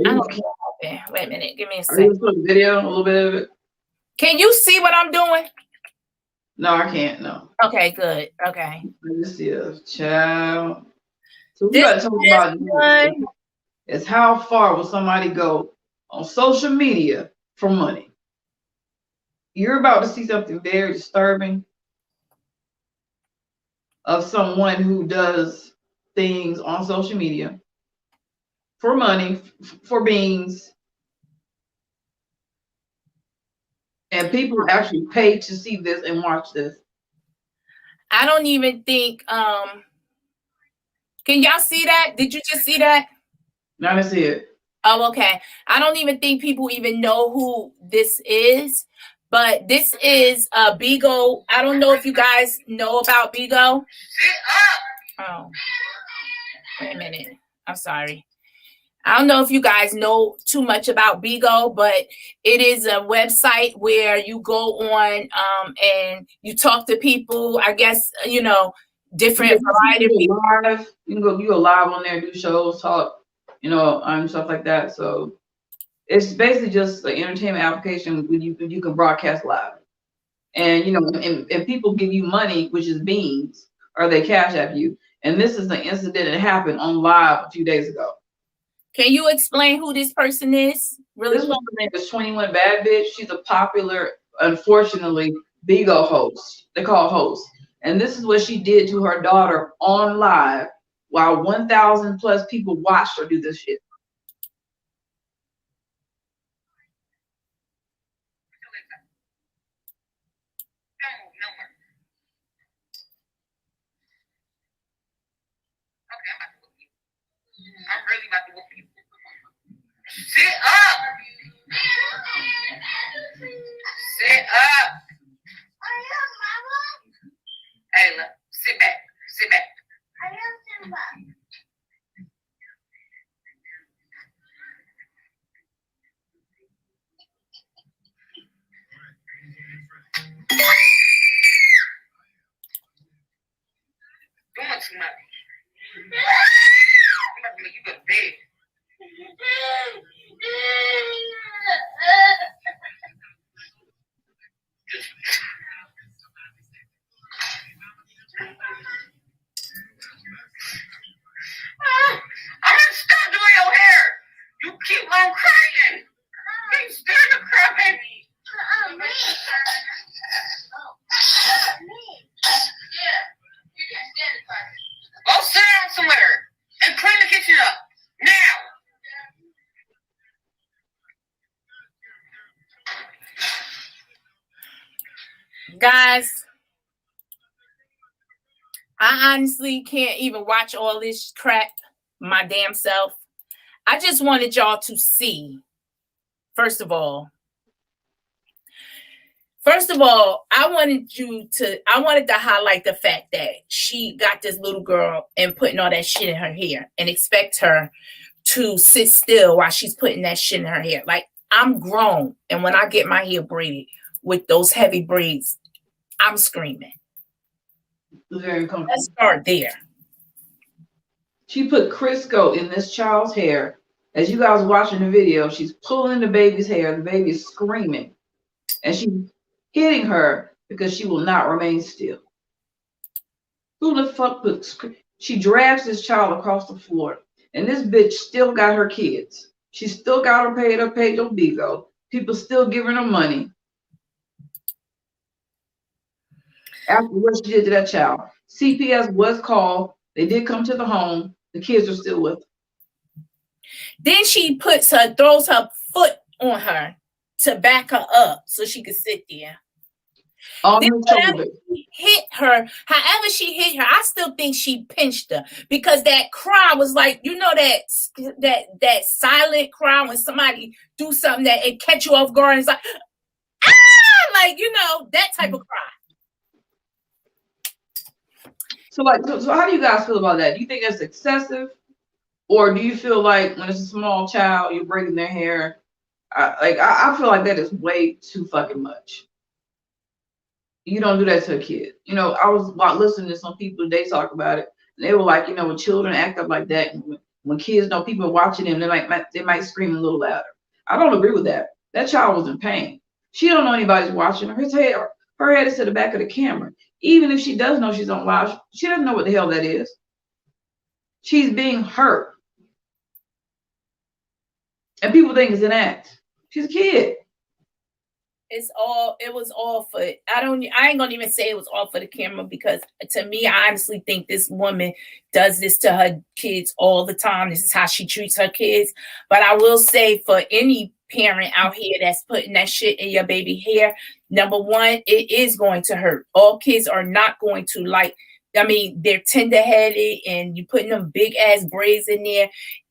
Are you, wait a minute, give me a are you second. put a video, a little bit of it? Can you see what I'm doing? No, I can't. No. Okay, good. Okay. Let me see a child. So we This got to talk about one, is how far will somebody go on social media for money? You're about to see something very disturbing of someone who does things on social media for money, for beans, and people actually pay to see this and watch this. I don't even think. Can y'all see that? Did you just see that? Now let's see it. Oh, okay. I don't even think people even know who this is, but this is BIGO. I don't know if you guys know about BIGO. Oh, wait a minute. I'm sorry. I don't know if you guys know too much about BIGO, but it is a website where you go on and you talk to people. I guess, you know, different variety of people. Live. You go live on there, do shows, talk, stuff like that. So it's basically just an entertainment application when you can broadcast live. And and people give you money, which is beans, or they cash app you. And this is an incident that happened on live a few days ago. Can you explain who this person is? Really? This woman's name is 21 Bad Bitch. She's a popular, unfortunately, BIGO host. They call host. And this is what she did to her daughter on live while 1,000 plus people watched her do this shit. I'm really about to whoop you. Sit up! Sit up! Hey, look, sit back. Sit back. Doing too much. I'm about to make you go to bed. I'm gonna stop doing your hair. You keep on crying. Keep scared to cry, baby. Go sit down somewhere and clean the kitchen up now. Guys, I honestly can't even watch all this crap my damn self. I just wanted y'all to see, first of all, I wanted to highlight the fact that she got this little girl and putting all that shit in her hair and expect her to sit still while she's putting that shit in her hair. Like, I'm grown, and when I get my hair braided with those heavy braids, I'm screaming. Very comfortable. Let's start there. She put Crisco in this child's hair. As you guys watching the video, she's pulling the baby's hair. The baby is screaming. And she's hitting her because she will not remain still. Who the fuck put... She drags this child across the floor. And this bitch still got her kids. She still got her paid on BIGO. People still giving her money. After what she did to that child. CPS was called. They did come to the home. The kids are still with her. Then she throws her foot on her to back her up so she could sit there. On Then her shoulder. Hit her. However she hit her, I still think she pinched her because that cry was like, you know, that silent cry when somebody do something that it catch you off guard and it's like, ah, like, you know, that type of cry. So how do you guys feel about that? Do you think that's excessive? Or do you feel like when it's a small child, you're braiding their hair? I feel like that is way too fucking much. You don't do that to a kid. You know, I was listening to some people, they talk about it. And they were like, you know, when children act up like that, and when kids know people are watching them, they might scream a little louder. I don't agree with that. That child was in pain. She don't know anybody's watching her. Her head is to the back of the camera. Even if she does know she's on live, she doesn't know what the hell that is. She's being hurt. And people think it's an act. She's a kid. It was all for, I ain't gonna even say it was all for the camera, because to me, I honestly think this woman does this to her kids all the time. This is how she treats her kids. But I will say, for any parent out here that's putting that shit in your baby hair, number one, it is going to hurt. All kids are not going to like, I mean, they're tender-headed, and you putting them big ass braids in there,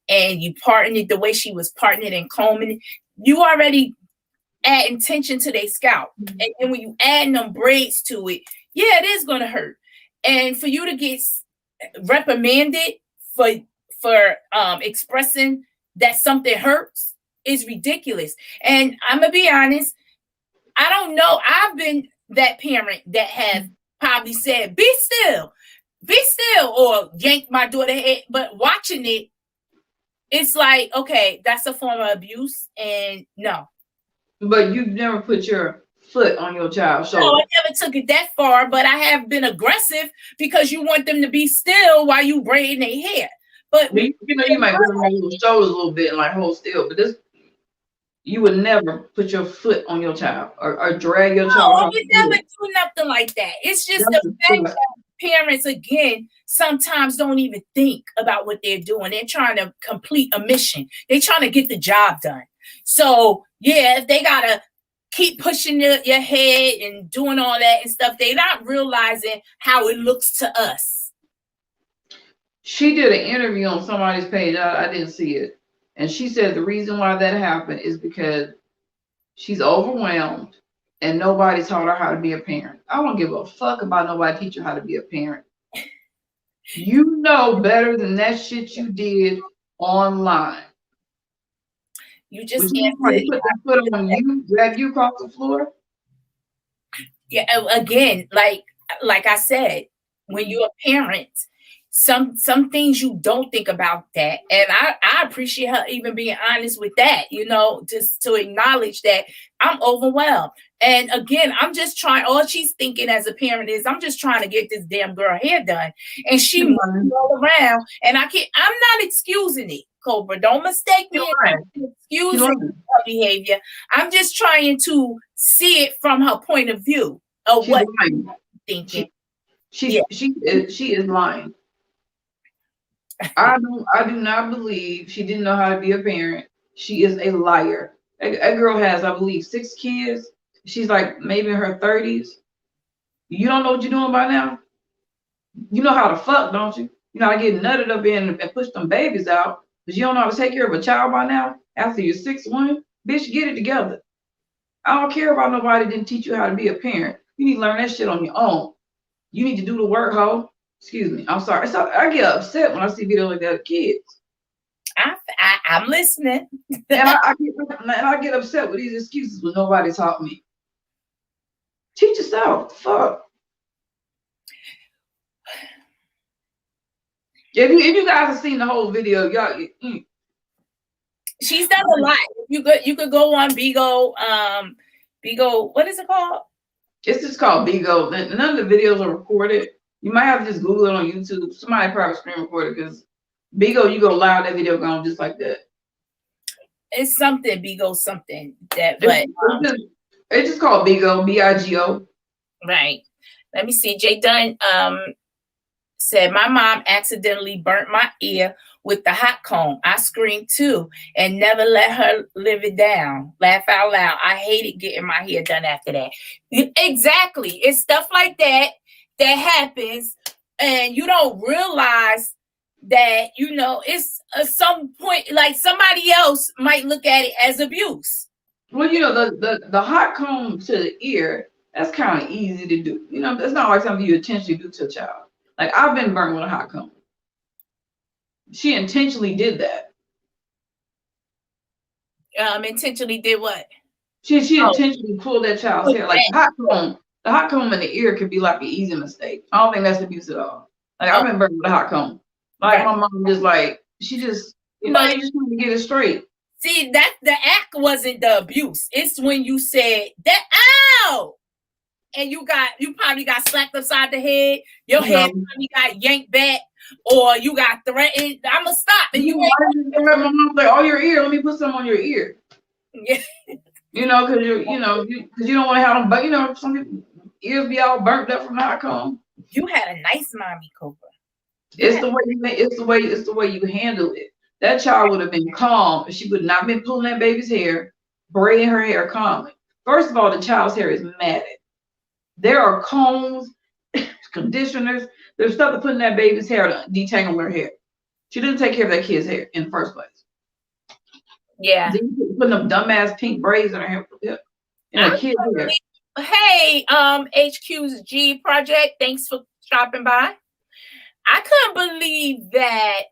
and you parting it the way she was parting it and combing it. You already add intention to their scalp. And then when you add them braids to it, yeah, it is going to hurt. And for you to get reprimanded for expressing that something hurts is ridiculous. And I'm going to be honest, I don't know. I've been that parent that have probably said, be still, or yank my daughter head. But watching it, it's like, okay, that's a form of abuse. And no. But you never put your foot on your child's shoulder. No, I never took it that far, but I have been aggressive because you want them to be still while you braiding their hair. But you know, you might go on your shoulders a little bit and like hold still, but this, you would never put your foot on your child or drag your child. No, you never do nothing like that. It's just the fact that parents, again, sometimes don't even think about what they're doing. They're trying to complete a mission. They're trying to get the job done. So, yeah, if they got to keep pushing your head and doing all that and stuff, they're not realizing how it looks to us. She did an interview on somebody's page. I didn't see it. And she said the reason why that happened is because she's overwhelmed and nobody taught her how to be a parent. I don't give a fuck about nobody teach her how to be a parent. You know better than that shit you did online. You just can't put that foot on you, drag you across the floor. Yeah, again, like I said, when you're a parent, some things you don't think about that. And I appreciate her even being honest with that, you know, just to acknowledge that I'm overwhelmed. And again, I'm just trying, all she's thinking as a parent is, I'm just trying to get this damn girl hair done. And she moving all around, and I'm not excusing it, Cobra. Don't mistake me. Excusing her behavior. I'm just trying to see it from her point of view of what she's thinking. She is lying. I do not believe she didn't know how to be a parent. She is a liar. A girl has, I believe, 6 kids. She's like maybe in her 30s. You don't know what you're doing by now? You know how to fuck, don't you? You know how to get nutted up in and push them babies out. But you don't know how to take care of a child by now? After you're 6'1", bitch, get it together. I don't care about nobody didn't teach you how to be a parent. You need to learn that shit on your own. You need to do the work, ho. Excuse me. I'm sorry. So I get upset when I see videos like that of kids. I'm listening. and I get upset with these excuses when nobody taught me. Teach yourself. Fuck. If you guys have seen the whole video, y'all. She's done a lot. You could go on BIGO. BIGO. What is it called? It's just called BIGO. None of the videos are recorded. You might have to just Google it on YouTube. Somebody probably screen recorded because BIGO, you go live, that video gone just like that. It's something BIGO something that, but it's just called BIGO, BIGO. Right. Let me see. Jay Dunn said my mom accidentally burnt my ear with the hot comb. I screamed too and never let her live it down. Laugh out loud. I hated getting my hair done after that. Exactly. It's stuff like that happens, and you don't realize that, you know, it's at some point like somebody else might look at it as abuse. Well, you know, the hot comb to the ear, that's kind of easy to do. You know, that's not like something you intentionally do to a child. Like, I've been burnt with a hot comb. She intentionally did that. Intentionally did what? She Oh, intentionally pulled that child's hair. Like the hot comb in the ear could be like an easy mistake. I don't think that's abuse at all. Like I've been burned with a hot comb. Like right. my mom just like she just you just want to get it straight. See, that the act wasn't the abuse. It's when you said that ow, and you probably got slapped upside the head. Your head probably got yanked back, or you got threatened. I'ma stop, and you. My mom's like, "Oh, your ear. Let me put some on your ear." Yeah. Because you don't want to have them, but some people ears be all burnt up from the hot comb. You had a nice mommy, Cobra. It's the way you handle it. That child would have been calm if she would not been pulling that baby's hair, braiding her hair calmly. First of all, the child's hair is matted. There are combs, conditioners. There's stuff to put in that baby's hair to detangle her hair. She didn't take care of that kid's hair in the first place. Yeah. Putting them dumbass pink braids in her hair. In a kid's hair. Hey, HQ's G Project, thanks for stopping by. I couldn't believe that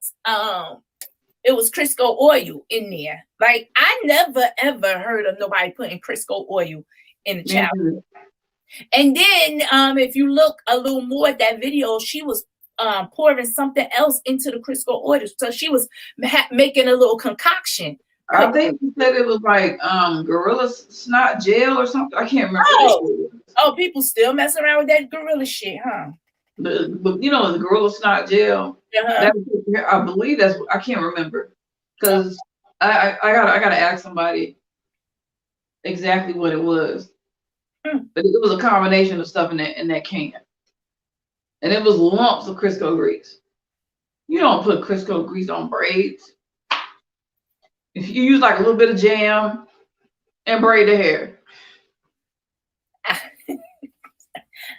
it was Crisco oil in there. Like, I never ever heard of nobody putting Crisco oil in the child. Mm-hmm. And then if you look a little more at that video, she was pouring something else into the Crisco oil. So she was making a little concoction. I think you said it was like gorilla snot gel or something. I can't remember. Oh, people still messing around with that gorilla shit, huh? But the gorilla snot gel. Uh-huh. I believe that's. I can't remember because I gotta ask somebody exactly what it was. But it was a combination of stuff in that can, and it was lumps of Crisco grease. You don't put Crisco grease on braids. If you use like a little bit of jam and braid the hair.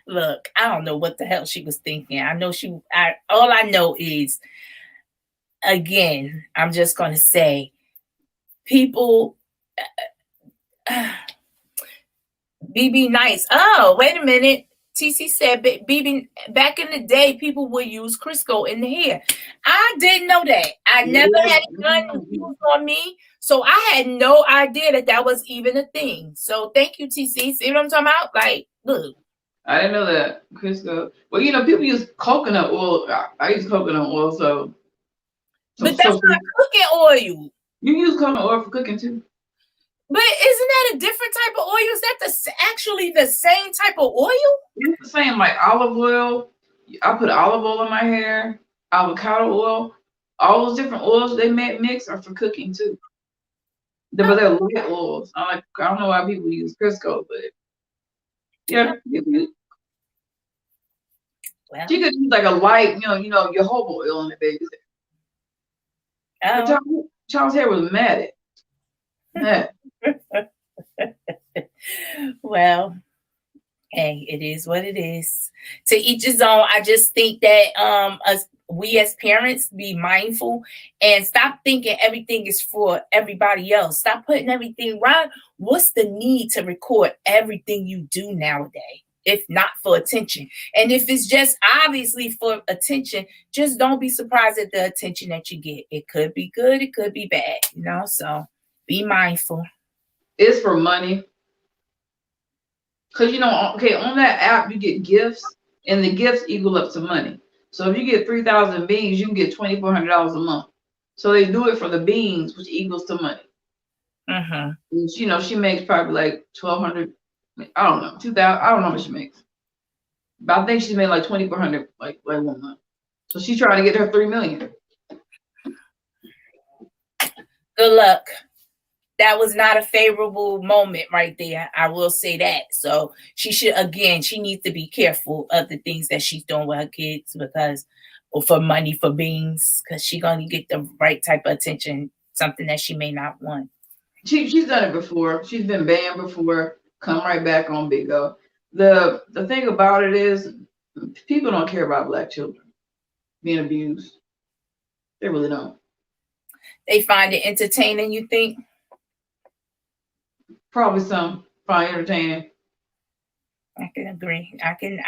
Look, I don't know what the hell she was thinking. I know all I know is, again, I'm just going to say, people, BB nice. Oh, wait a minute. TC said, BB, back in the day, people would use Crisco in the hair. I didn't know that. I never had it done used on me. So I had no idea that was even a thing. So thank you, TC. See what I'm talking about? Like, look. I didn't know that. Crisco. Well, people use coconut oil. I use coconut oil, so. But that's not cooking oil. You use coconut oil for cooking too. But isn't that a different type of oil? Is that actually the same type of oil? It's the same, like olive oil. I put olive oil in my hair, avocado oil. All those different oils they mix are for cooking too. But they're light oils. I don't know why people use Crisco, but yeah. Well, you could use like a light, your jojoba oil in the baby's hair. Oh. Child's hair was matted. Yeah. Well, hey, it is what it is. To each his own. I just think that we as parents be mindful and stop thinking everything is for everybody else. Stop putting everything right. What's the need to record everything you do nowadays, if not for attention? And if it's just obviously for attention, just don't be surprised at the attention that you get. It could be good, it could be bad, so be mindful. It's for money. Because, on that app, you get gifts, and the gifts equal up to money. So if you get 3,000 beans, you can get $2,400 a month. So they do it for the beans, which equals to money. And, she makes probably like 1,200, I don't know, 2,000, I don't know how much she makes. But I think she made like 2,400 like 1 month. So she's trying to get her 3 million. Good luck. That was not a favorable moment right there. I will say that. So she needs to be careful of the things that she's doing with her kids or for money for beans, because she's going to get the right type of attention, something that she may not want. She's done it before. She's been banned before. Come right back on BIGO. The thing about it is people don't care about Black children being abused. They really don't. They find it entertaining, you think? Probably some. Probably entertaining. I can agree. I can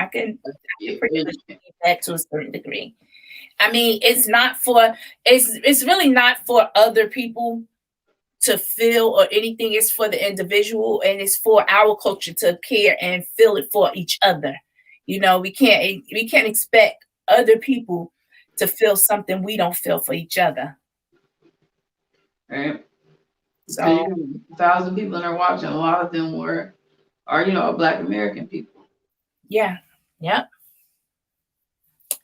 pretty much agree that to a certain degree. I mean, it's really not for other people to feel or anything. It's for the individual, and it's for our culture to care and feel it for each other. You know, we can't expect other people to feel something we don't feel for each other. Right. So You have 1,000 people in there watching. A lot of them are Black American people. yeah. Yep.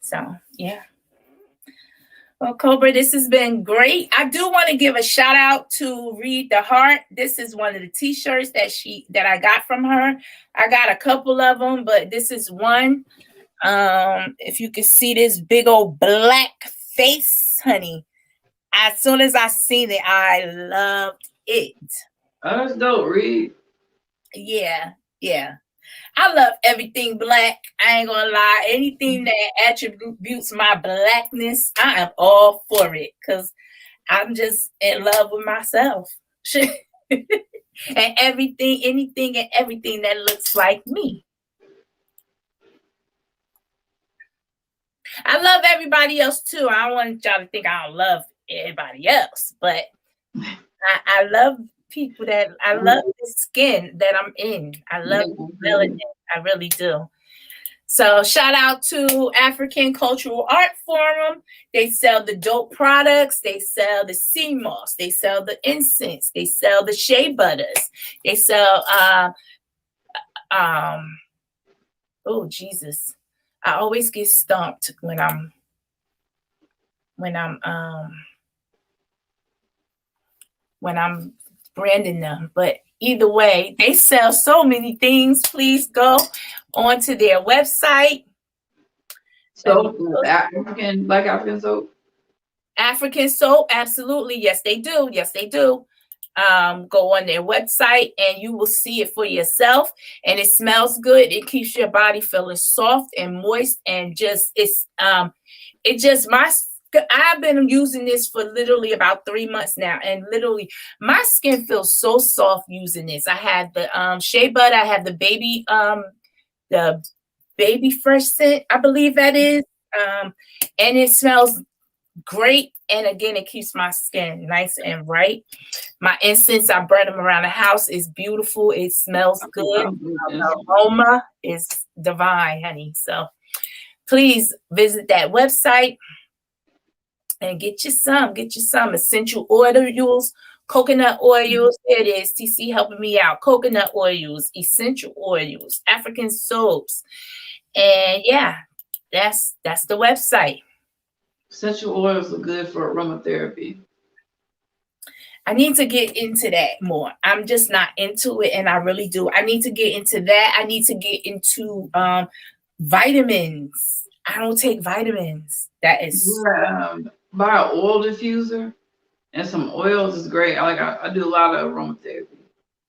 So yeah. Well, Cobra, this has been great. I do want to give a shout out to Read the Heart. This is one of the t-shirts that I got from her. I got a couple of them, but this is one. If you can see this big old black face, honey. As soon as I seen it, I loved it. Oh, that's dope, Reed. Yeah. I love everything black. I ain't gonna lie. Anything that attributes my blackness, I am all for it because I'm just in love with myself. And anything and everything that looks like me. I love everybody else too. I don't want y'all to think I don't love everybody else, but I love people that I love the skin that I'm in. I love melanin. I really do. So shout out to African Cultural Art Forum. They sell the dope products. They sell the sea moss. They sell the incense. They sell the shea butters. They sell oh Jesus. I always get stumped when I'm branding them, but either way, they sell so many things. Please go onto their website. So Black African soap. African soap, absolutely. Yes, they do. Go on their website and you will see it for yourself. And it smells good. It keeps your body feeling soft and moist, and I've been using this for literally about 3 months now, and literally my skin feels so soft using this. I have the shea butter, I have the baby fresh scent, I believe that is, and it smells great. And again, it keeps my skin nice and bright. My incense, I burn them around the house. It's beautiful. It smells good. The aroma is divine, honey. So please visit that website and get you some essential oils, coconut oils. There it is. TC helping me out. Coconut oils, essential oils, African soaps. And yeah, that's the website. Essential oils are good for aromatherapy. I need to get into that more. I'm just not into it, and I really do. I need to get into that. I need to get into vitamins. I don't take vitamins. That is buy an oil diffuser and some oils is great. I do a lot of aromatherapy.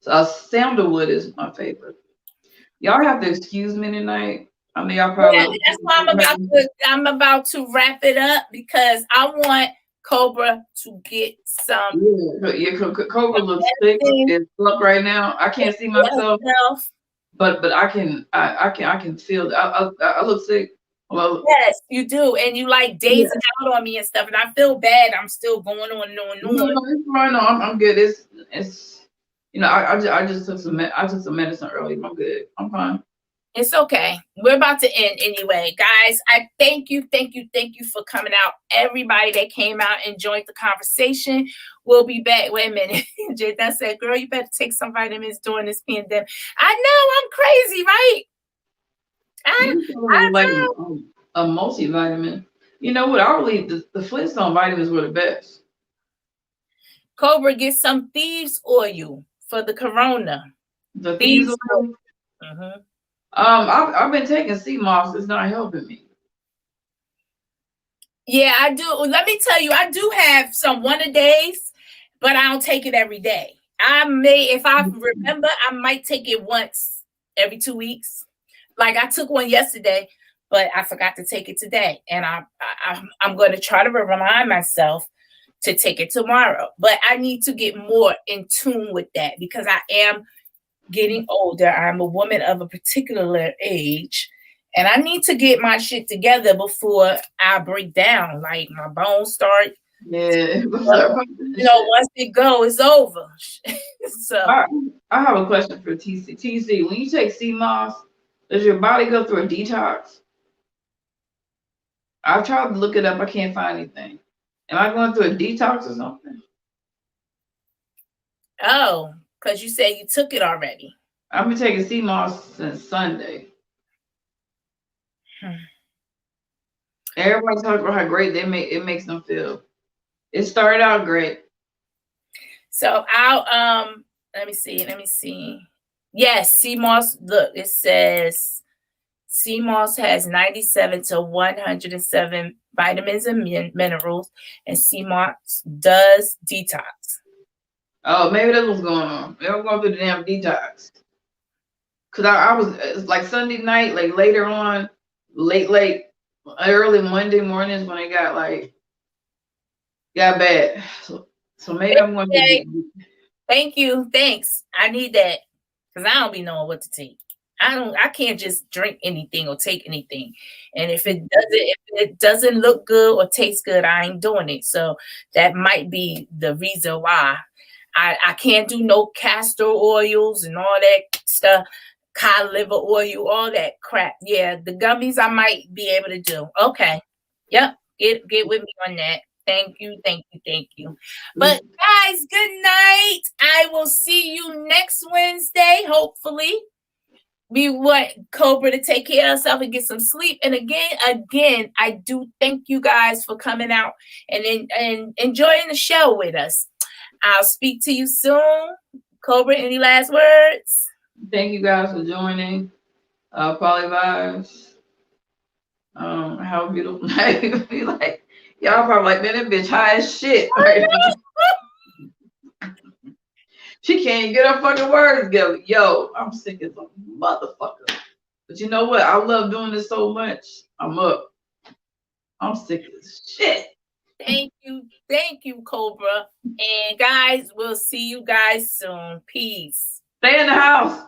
So sandalwood is my favorite. Y'all have to excuse me tonight. I mean, y'all probably. Yeah, that's why I'm about to wrap it up because I want Cobra to get some. Yeah, Cobra looks sick as fuck right now. I can't see myself, but I can feel. I look sick. Well, yes, you do, and you like dazing out on me and stuff, and I feel bad. I'm still going on and on. No, it's fine. No, I'm good. It's I just took some medicine earlier. I'm good. I'm fine. It's okay. We're about to end anyway. Guys, I thank you for coming out. Everybody that came out and joined the conversation. We'll be back. Wait a minute. Jada said, girl, you better take some vitamins during this pandemic. I know, I'm crazy, right? I know. A multivitamin. You know what? I believe the Flintstone vitamins were the best. Cobra, get some thieves oil for the corona. The thieves oil? Mm-hmm. I've been taking sea moss. It's not helping me. Yeah, I do. Let me tell you, I do have some one-a-days, but I don't take it every day. If I remember, I might take it once every 2 weeks. Like I took one yesterday, but I forgot to take it today. And I'm going to try to remind myself to take it tomorrow. But I need to get more in tune with that because I am getting older. I'm a woman of a particular age, and I need to get my shit together before I break down. Like my bones start. Yeah. Once it go, it's over. So I have a question for TC. TC, when you take sea moss, does your body go through a detox? I've tried to look it up. I can't find anything. Am I going through a detox or something? oh, because you said you took it already. I've been taking sea moss since Sunday. Everybody talks about how great it makes them feel. It started out great. So I'll let me see. Yes, sea moss. Look, it says sea moss has 97 to 107 vitamins and minerals, and sea moss does detox. Oh, maybe that's what's going on. They don't go through the damn detox. Cause I was, it's like Sunday night, like later on, late, early Monday mornings when it got bad. So maybe I'm going to. Thank you. Thanks. I need that because I don't be knowing what to take. I can't just drink anything or take anything. And if it doesn't look good or taste good, I ain't doing it. So that might be the reason why. I can't do no castor oils and all that stuff, cod liver oil, all that crap. Yeah, the gummies I might be able to do. Okay. Yep. Get with me on that. Thank you. But guys, good night. I will see you next Wednesday, hopefully. We want Cobra to take care of herself and get some sleep. And again, I do thank you guys for coming out and enjoying the show with us. I'll speak to you soon. Cobra, any last words? Thank you guys for joining. PolyVibez. Have a beautiful night. Be like, y'all probably like, man, that bitch high as shit right now. She can't get her fucking words together. Yo, I'm sick as a motherfucker. But you know what? I love doing this so much. I'm up. I'm sick as shit. Thank you, Cobra. And guys, we'll see you guys soon. Peace. Stay in the house.